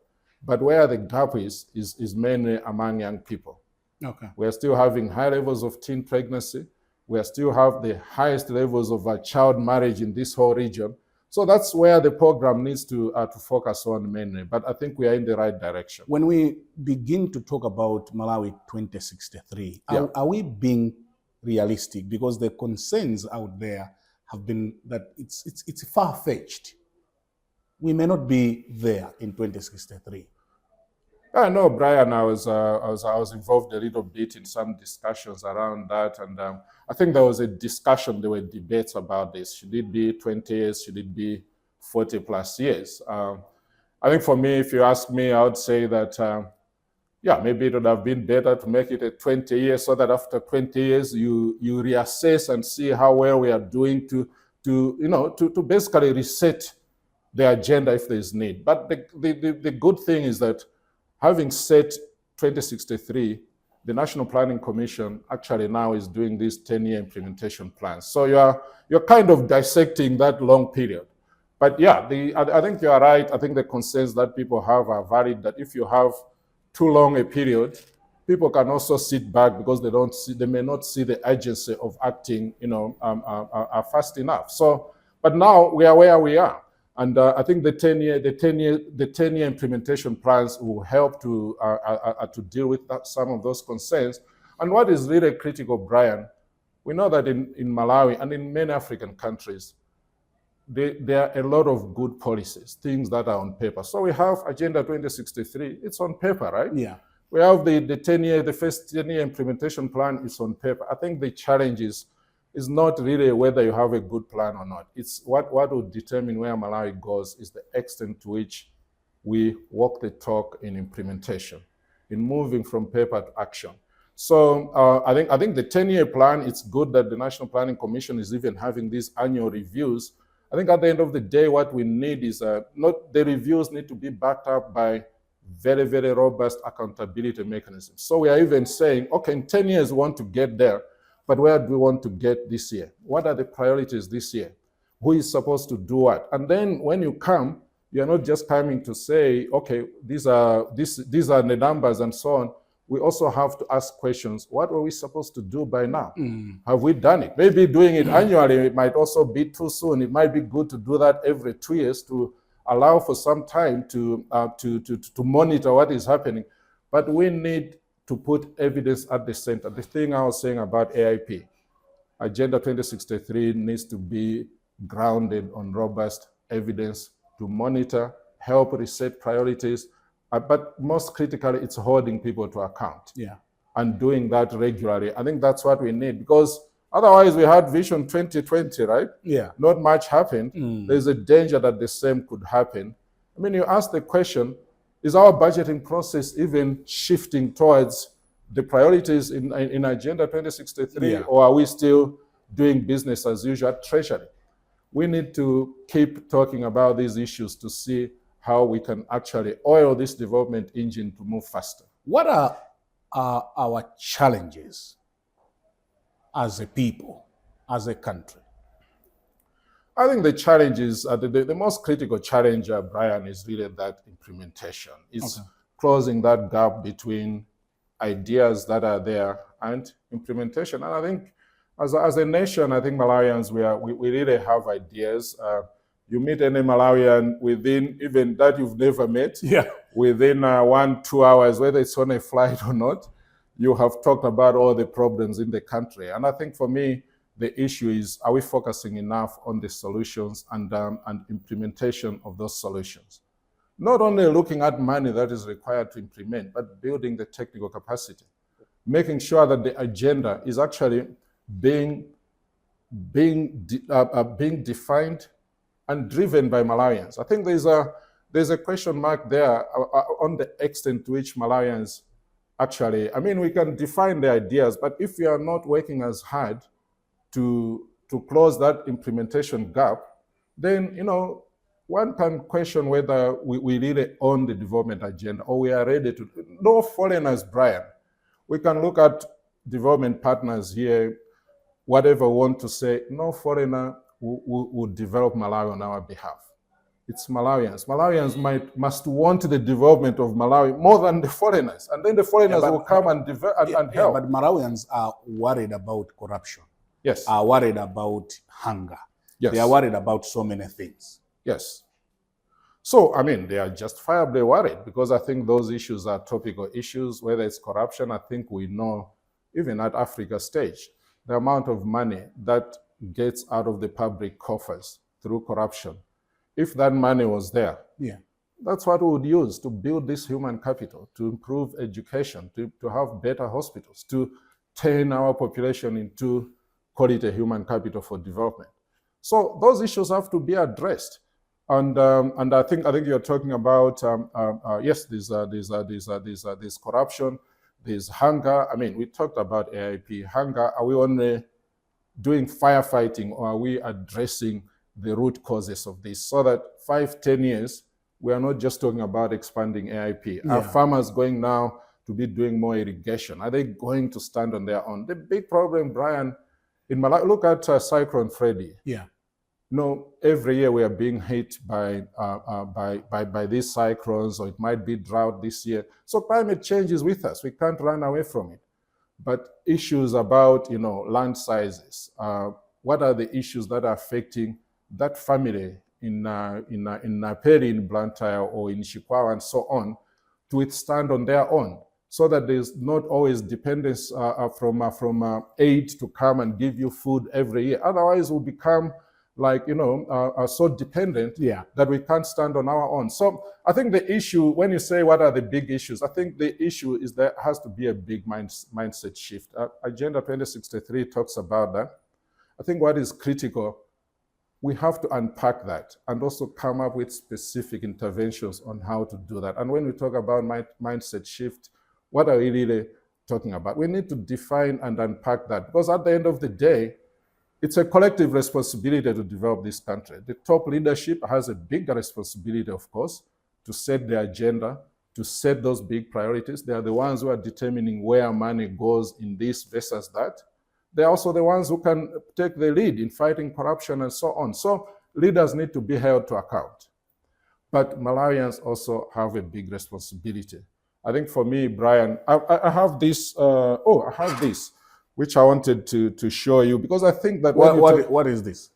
But where the gap is mainly among young people. Okay. We are still having high levels of teen pregnancy. We are still have the highest levels of child marriage in this whole region. So that's where the program needs to focus on mainly. But I think we are in the right direction. When we begin to talk about Malawi 2063, are we being realistic? Because the concerns out there have been that it's far-fetched. We may not be there in 2063. I know, Brian, I was involved a little bit in some discussions around that, and I think there was a discussion, there were debates about this. Should it be 20 years? Should it be 40 plus years? I think for me, if you ask me, I would say that, maybe it would have been better to make it a 20 years, so that after 20 years, you reassess and see how well we are doing to basically reset the agenda if there is need. But the good thing is that having set 2063, the National Planning Commission actually now is doing these 10-year implementation plans. So you're kind of dissecting that long period. But yeah, I think you are right. I think the concerns that people have are valid, that if you have too long a period, people can also sit back because they may not see the urgency of acting, fast enough. So, but now we are where we are. And I think the 10-year implementation plans will help to deal with some of those concerns. And what is really critical, Brian, we know that in Malawi and in many African countries, there are a lot of good policies, things that are on paper. So we have Agenda 2063, it's on paper, right? Yeah. We have the first 10-year implementation plan is on paper. I think the challenge is not really whether you have a good plan or not. It's what will determine where Malawi goes is the extent to which we walk the talk in implementation, in moving from paper to action. So I think the 10-year plan, it's good that the National Planning Commission is even having these annual reviews. I think at the end of the day, what we need is not the reviews need to be backed up by very, very robust accountability mechanisms. So we are even saying, okay, in 10 years, we want to get there. But where do we want to get this year? What are the priorities this year? Who is supposed to do what? And then when you come, you're not just coming to say, okay, these are the numbers and so on. We also have to ask questions. What were we supposed to do by now? Have we done it? Maybe doing it annually, it might also be too soon. It might be good to do that every 2 years to allow for some time to monitor what is happening. But we need to put evidence at the center. The thing I was saying about AIP, Agenda 2063 needs to be grounded on robust evidence to monitor, help reset priorities, but most critically, it's holding people to account. Yeah. And doing that regularly. I think that's what we need, because otherwise we had Vision 2020, right? Yeah. Not much happened. There's a danger that the same could happen. I mean, you ask the question, is our budgeting process even shifting towards the priorities in Agenda 2063, or are we still doing business as usual at Treasury? We need to keep talking about these issues to see how we can actually oil this development engine to move faster. What are our challenges as a people, as a country? I think the challenge is, the most critical challenge, Brian, is really that implementation. It's closing that gap between ideas that are there and implementation. And I think as a nation, I think Malawians, we really have ideas. You meet any Malawian within, even that you've never met, within 1-2 hours, whether it's on a flight or not, you have talked about all the problems in the country. And I think for me, the issue is, are we focusing enough on the solutions and implementation of those solutions? not only looking at money that is required to implement, but building the technical capacity, making sure that the agenda is actually being defined and driven by Malawians. I think there's a question mark there on the extent to which Malawians actually, I mean, we can define the ideas, but if we are not working as hard to close that implementation gap, then, you know, one can question whether we really own the development agenda or we are ready to. No foreigners, Brian. We can look at development partners here, whatever we want to say, no foreigner will develop Malawi on our behalf. It's Malawians. Malawians must want the development of Malawi more than the foreigners. And then the foreigners will come and help. Yeah, but Malawians are worried about corruption. Yes. Are worried about hunger. Yes. They are worried about so many things. Yes. So, I mean, they are justifiably worried because I think those issues are topical issues, whether it's corruption. I think we know, even at Africa stage, the amount of money that gets out of the public coffers through corruption. If that money was there, yeah, that's what we would use to build this human capital, to improve education, to have better hospitals, to turn our population into quality human capital for development. So those issues have to be addressed. And I think you're talking about yes, there's corruption, there's hunger. I mean, we talked about AIP hunger. Are we only doing firefighting, or are we addressing the root causes of this, so that 5-10 years we are not just talking about expanding AIP? Yeah. Are farmers going now to be doing more irrigation? Are they going to stand on their own? The big problem, Brian, in Malawi, look at Cyclone Freddy. Yeah. No, every year we are being hit by these cyclones, or it might be drought this year. So climate change is with us. We can't run away from it. But issues about, you know, land sizes, what are the issues that are affecting that family in Naperi, in Blantyre, or in Chikwawa, and so on, to withstand on their own, so that there's not always dependence from aid to come and give you food every year. Otherwise, we'll become like, you know, are so dependent that we can't stand on our own. So I think the issue, when you say what are the big issues, I think the issue is there has to be a big mindset shift. Agenda 2063 talks about that. I think what is critical, we have to unpack that and also come up with specific interventions on how to do that. And when we talk about mindset shift, what are we really talking about? We need to define and unpack that, because at the end of the day, it's a collective responsibility to develop this country. The top leadership has a big responsibility, of course, to set the agenda, to set those big priorities. They are the ones who are determining where money goes in this versus that. They're also the ones who can take the lead in fighting corruption and so on. So leaders need to be held to account. But Malawians also have a big responsibility. I think for me, Brian, I have this, I have this, which I wanted to show you, because I think that what is this?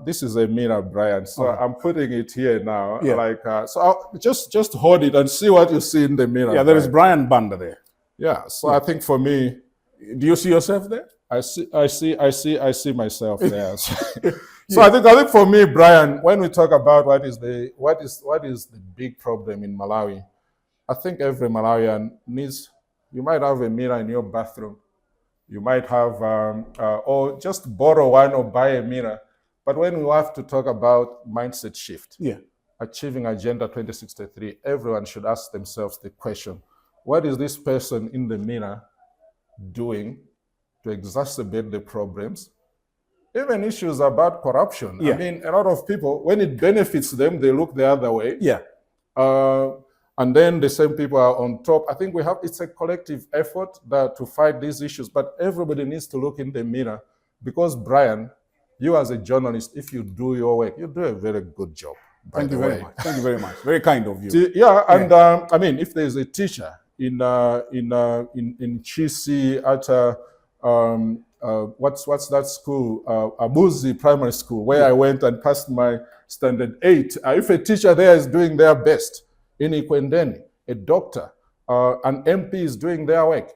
This is a mirror, Brian. So I'm putting it here now. Yeah. Like so, I'll just hold it and see what you see in the mirror. Yeah, there is Brian Banda there. Yeah. So I think for me, do you see yourself there? I see myself there. So I think for me, Brian, when we talk about what is the big problem in Malawi, I think every Malawian needs. You might have a mirror in your bathroom. You might have, or just borrow one or buy a mirror. But when we have to talk about mindset shift, achieving Agenda 2063, everyone should ask themselves the question, what is this person in the mirror doing to exacerbate the problems? Even issues about corruption. I mean, a lot of people, when it benefits them, they look the other way. And then the same people are on top. I think it's a collective effort to fight these issues, but everybody needs to look in the mirror, because Brian, you as a journalist, if you do your work, you do a very good job. Thank you very much. Thank you very much. Very kind of you. And I mean, if there's a teacher in Chisi at what's that school? Abuzi Primary School, where I went and passed my standard 8. If a teacher there is doing their best, in Ikwendeni, a doctor, an MP is doing their work,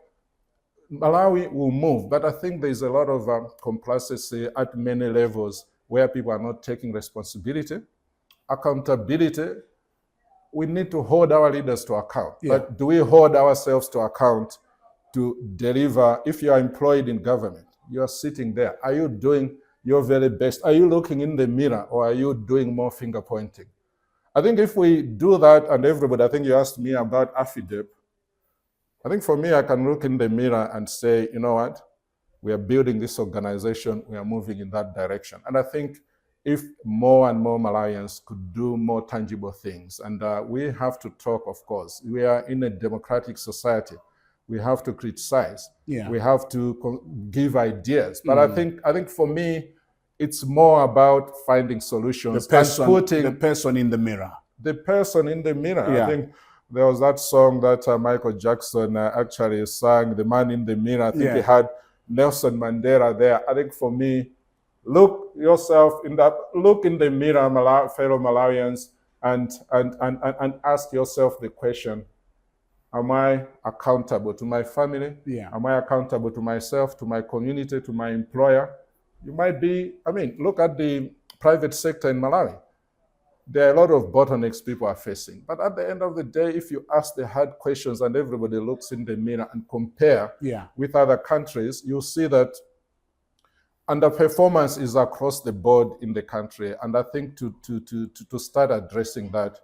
Malawi will move. But I think there's a lot of complacency at many levels where people are not taking responsibility, accountability. we need to hold our leaders to account. Yeah. But do we hold ourselves to account to deliver? If you are employed in government, you are sitting there. Are you doing your very best? Are you looking in the mirror, or are you doing more finger pointing? I think if we do that, and everybody, I think you asked me about Afidep. I think for me, I can look in the mirror and say, you know what? We are building this organization. We are moving in that direction. And I think if more and more Malawians could do more tangible things, and we have to talk, of course. We are in a democratic society. We have to criticize. Yeah. We have to give ideas. But I think for me, it's more about finding solutions. The person in the mirror. The person in the mirror. Yeah. I think there was that song that Michael Jackson actually sang, The Man in the Mirror. I think he had Nelson Mandela there. I think for me, look in the mirror, fellow Malawians, and ask yourself the question, am I accountable to my family? Yeah. Am I accountable to myself, to my community, to my employer? You might be, look at the private sector in Malawi. There are a lot of bottlenecks people are facing. But at the end of the day, if you ask the hard questions and everybody looks in the mirror and compare with other countries, you'll see that underperformance is across the board in the country. And I think to start addressing that,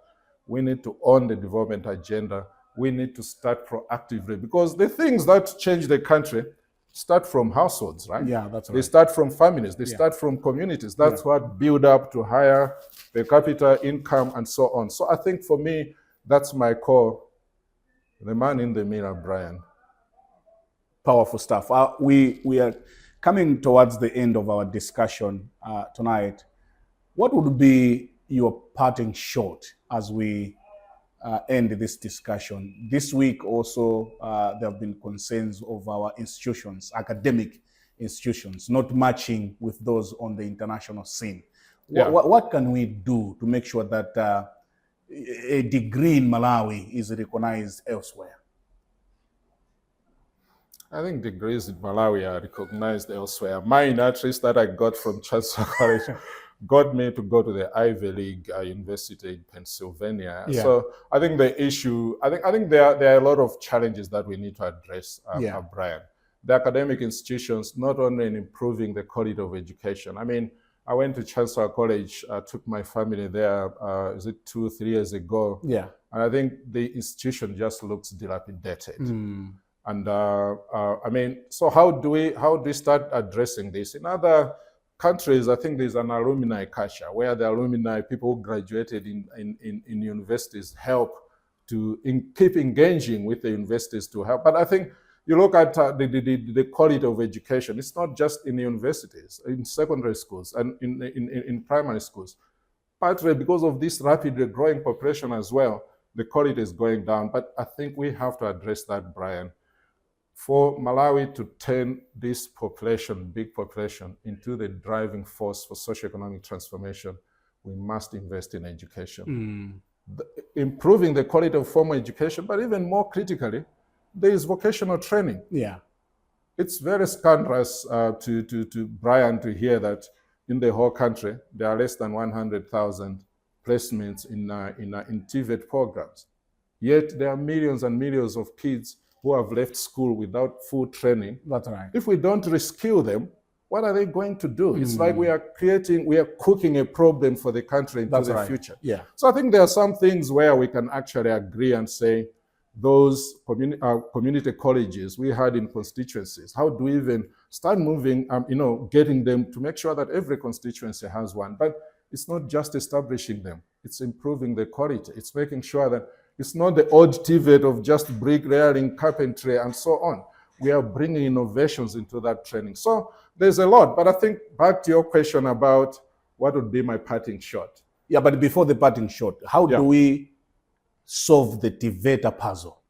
we need to own the development agenda. We need to start proactively, because the things that change the country start from households, right? Yeah, that's right. They start from families. They start from communities. That's what build up to higher per capita income and so on. So I think for me, that's my call. The man in the mirror, Brian. Powerful stuff. We are coming towards the end of our discussion tonight. What would be your parting shot as we end this discussion? This week also, there have been concerns of our institutions, academic institutions, not matching with those on the international scene. Yeah. What can we do to make sure that a degree in Malawi is recognized elsewhere? I think degrees in Malawi are recognized elsewhere. Mine, at least that I got from Chancellor College, got me to go to the Ivy League University in Pennsylvania. Yeah. So I think the issue, I think there are a lot of challenges that we need to address, Brian. The academic institutions, not only in improving the quality of education. I went to Chancellor College, took my family there, 2-3 years ago. Yeah. And I think the institution just looks dilapidated. And so how do we start addressing this? In other countries, I think there's an alumni culture where the alumni, people who graduated in universities, help to keep engaging with the universities to help. But I think you look at the quality of education. It's not just in the universities, in secondary schools and in primary schools. Partly because of this rapidly growing population as well, the quality is going down. But I think we have to address that, Brian. For Malawi to turn this big population, into the driving force for socioeconomic transformation, we must invest in education. Improving the quality of formal education, but even more critically, there is vocational training. Yeah. It's very scandalous to Brian to hear that in the whole country, there are less than 100,000 placements in TVET programs. Yet there are millions and millions of kids who have left school without full training. That's right. If we don't reskill them, what are they going to do? It's like we are cooking a problem for the country into the future. Yeah. So I think there are some things where we can actually agree and say, those community colleges we had in constituencies, how do we even start moving, getting them to make sure that every constituency has one? But it's not just establishing them, it's improving the quality. It's making sure that it's not the old TVET of just bricklaying, carpentry, and so on. We are bringing innovations into that training. So there's a lot, but I think back to your question about what would be my parting shot. Yeah, but before the parting shot, how do we solve the TVET puzzle?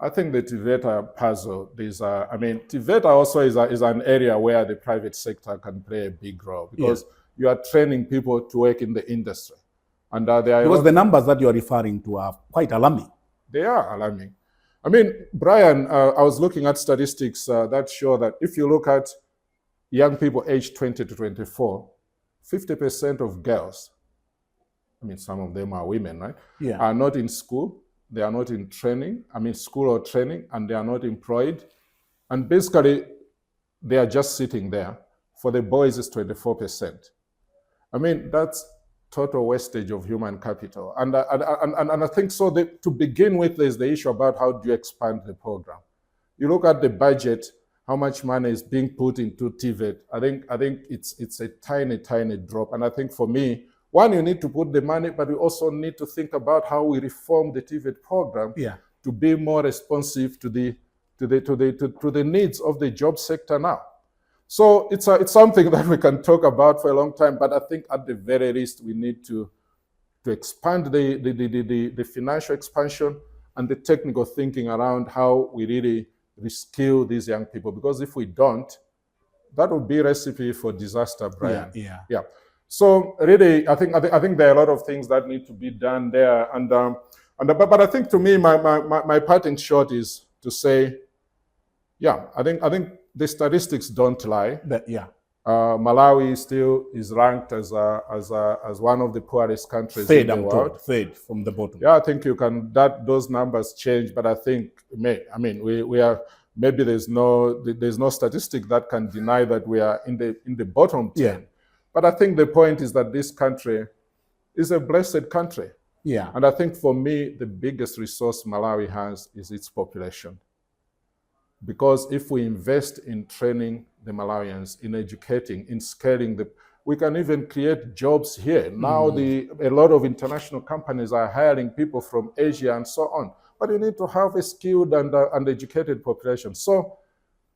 I think the TVET puzzle is, TVET also is an area where the private sector can play a big role, because you are training people to work in the industry. And because the numbers that you are referring to are quite alarming. They are alarming. Brian, I was looking at statistics that show that if you look at young people aged 20 to 24, 50% of girls I mean, some of them are women, right? Yeah. Are not in school. They are not in training. I mean, school or training, and they are not employed. And basically, they are just sitting there. For the boys, it's 24%. I mean, that's total wastage of human capital. And I think so. To begin with, there's the issue about how do you expand the program. You look at the budget, how much money is being put into TVET. I think it's a tiny, tiny drop. And I think for me, one, you need to put the money, but we also need to think about how we reform the TVET program to be more responsive to the needs of the job sector now. So it's something that we can talk about for a long time, but I think at the very least we need to expand the financial expansion and the technical thinking around how we really reskill these young people. Because if we don't, that would be a recipe for disaster, Brian. Yeah. So really, I think there are a lot of things that need to be done there. But I think to me, my parting shot is to say, I think the statistics don't lie. Malawi still is ranked as one of the poorest countries in the world. Third from the bottom. Yeah, I think you can those numbers change, but I think we are maybe there's no statistic that can deny that we are in the bottom 10. Yeah. But I think the point is that this country is a blessed country. Yeah. And I think for me, the biggest resource Malawi has is its population. Because if we invest in training the Malawians, in educating, in scaling, we can even create jobs here. Now a lot of international companies are hiring people from Asia and so on. But you need to have a skilled and educated population. So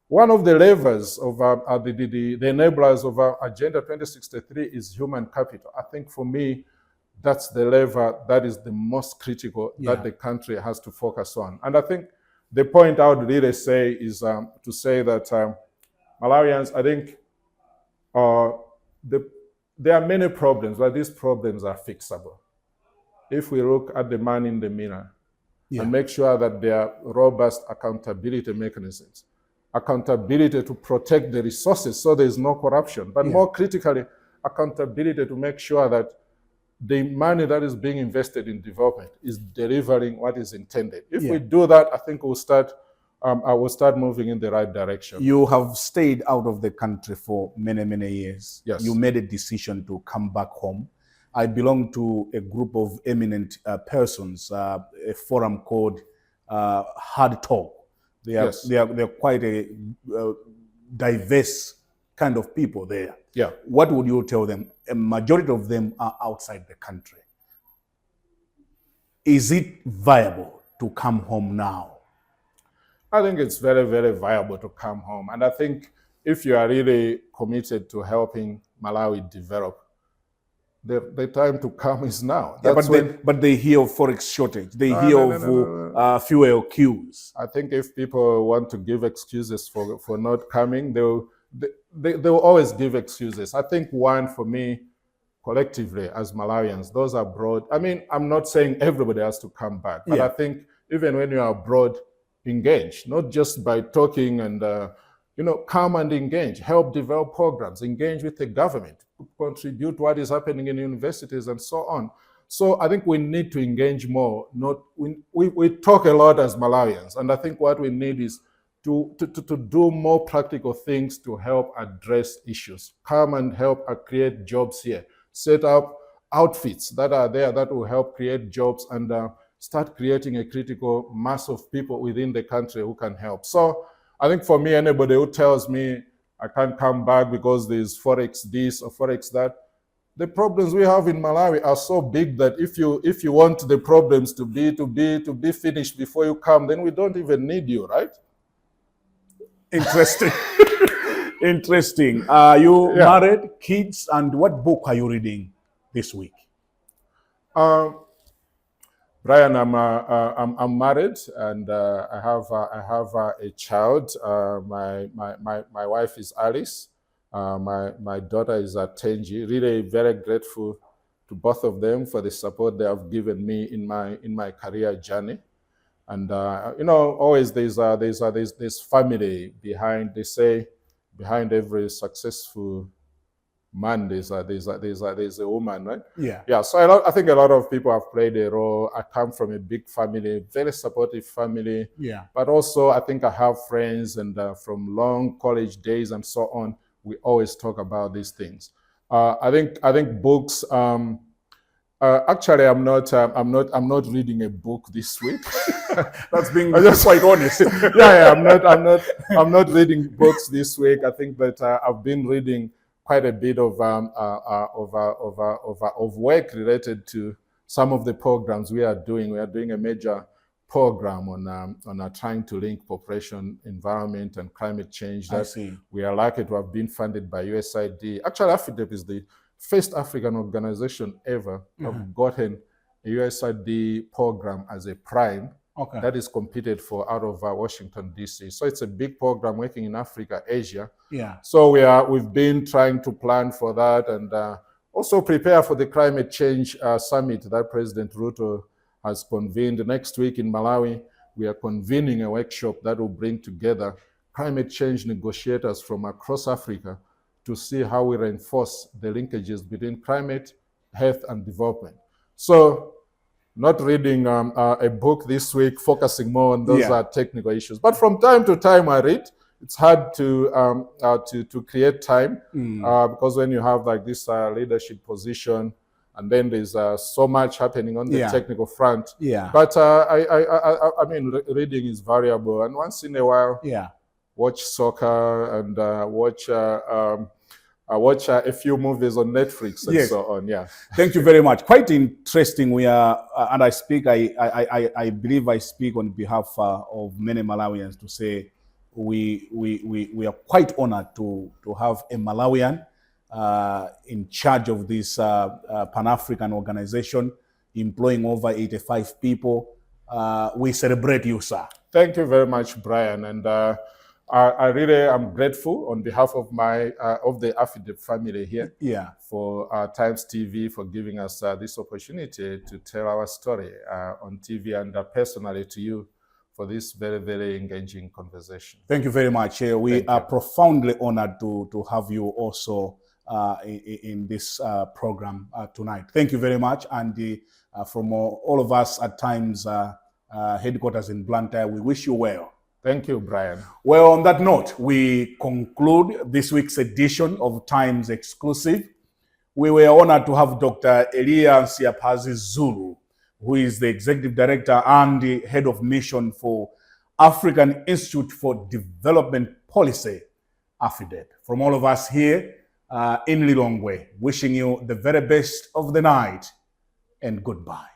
one of the levers of the enablers of our Agenda 2063 is human capital. I think for me, that's the lever that is the most critical that the country has to focus on. And I think the point I would really say is to say that Malawians, I think there are many problems, but these problems are fixable. If we look at the man in the mirror and make sure that there are robust accountability mechanisms, accountability to protect the resources so there is no corruption, but more critically, accountability to make sure that the money that is being invested in development is delivering what is intended. If we do that, I think we'll start moving in the right direction. You have stayed out of the country for many, many years. Yes. You made a decision to come back home. I belong to a group of eminent persons, a forum called Hard Talk. They are quite a diverse kind of people there. Yeah. What would you tell them? A majority of them are outside the country. Is it viable to come home now? I think it's very, very viable to come home. And I think if you are really committed to helping Malawi develop, the time to come is now. But they hear of forex shortage. They hear of fuel queues. I think if people want to give excuses for not coming, they'll always give excuses. I think one, for me, collectively as Malawians, those are broad. I mean, I'm not saying everybody has to come back, but I think even when you are abroad, engage, not just by talking and, come and engage, help develop programs, engage with the government, contribute what is happening in universities and so on. So I think we need to engage more. We talk a lot as Malawians, and I think what we need is to do more practical things to help address issues. Come and help create jobs here. Set up outfits that are there that will help create jobs and start creating a critical mass of people within the country who can help. So I think for me, anybody who tells me I can't come back because there's forex this or forex that, the problems we have in Malawi are so big that if you want the problems to be finished before you come, then we don't even need you, right? Interesting. Interesting. Are you married, kids, and what book are you reading this week? Brian, I'm married and I have a child. My wife is Alice. My daughter is Tenji. Really very grateful to both of them for the support they have given me in my career journey. And always there's family behind. They say behind every successful man, there's a woman, right? Yeah. Yeah. So I think a lot of people have played a role. I come from a big family, very supportive family. Yeah. But also, I think I have friends, and from long college days and so on, we always talk about these things. I think books. Actually, I'm not reading a book this week. That's being quite honest. Yeah, I'm not reading books this week. I think that I've been reading quite a bit of work related to some of the programs we are doing. We are doing a major program on trying to link population, environment, and climate change. I see. We are lucky to have been funded by USAID. Actually, Afidep is the first African organization ever to have gotten a USAID program as a prime. Okay. That is competed for out of Washington, D.C. So it's a big program working in Africa, Asia. Yeah. So we've been trying to plan for that, and also prepare for the climate change summit that President Ruto has convened next week in Malawi. We are convening a workshop that will bring together climate change negotiators from across Africa to see how we reinforce the linkages between climate, health, and development. So, not reading a book this week, focusing more on those technical issues. But from time to time, I read. It's hard to create time because when you have like this leadership position, and then there's so much happening on the technical front. Yeah. But I mean, reading is variable, and once in a while, watch soccer and watch a few movies on Netflix and so on. Yeah. Thank you very much. Quite interesting. We are, and I believe I speak on behalf of many Malawians to say we are quite honored to have a Malawian in charge of this Pan-African organization, employing over 85 people. We celebrate you, sir. Thank you very much, Brian. And I really am grateful on behalf of of the Afidep family here for Times TV for giving us this opportunity to tell our story on TV, and personally to you for this very, very engaging conversation. Thank you very much. We are profoundly honored to have you also in this program tonight. Thank you very much. And from all of us at Times headquarters in Banda, we wish you well. Thank you, Brian. Well, on that note, we conclude this week's edition of Times Exclusive. We were honored to have Dr. Eliya Msiyaphazi Zulu, who is the Executive Director and the Head of Mission for African Institute for Development Policy, Afidep. From all of us here in Lilongwe, wishing you the very best of the night and goodbye.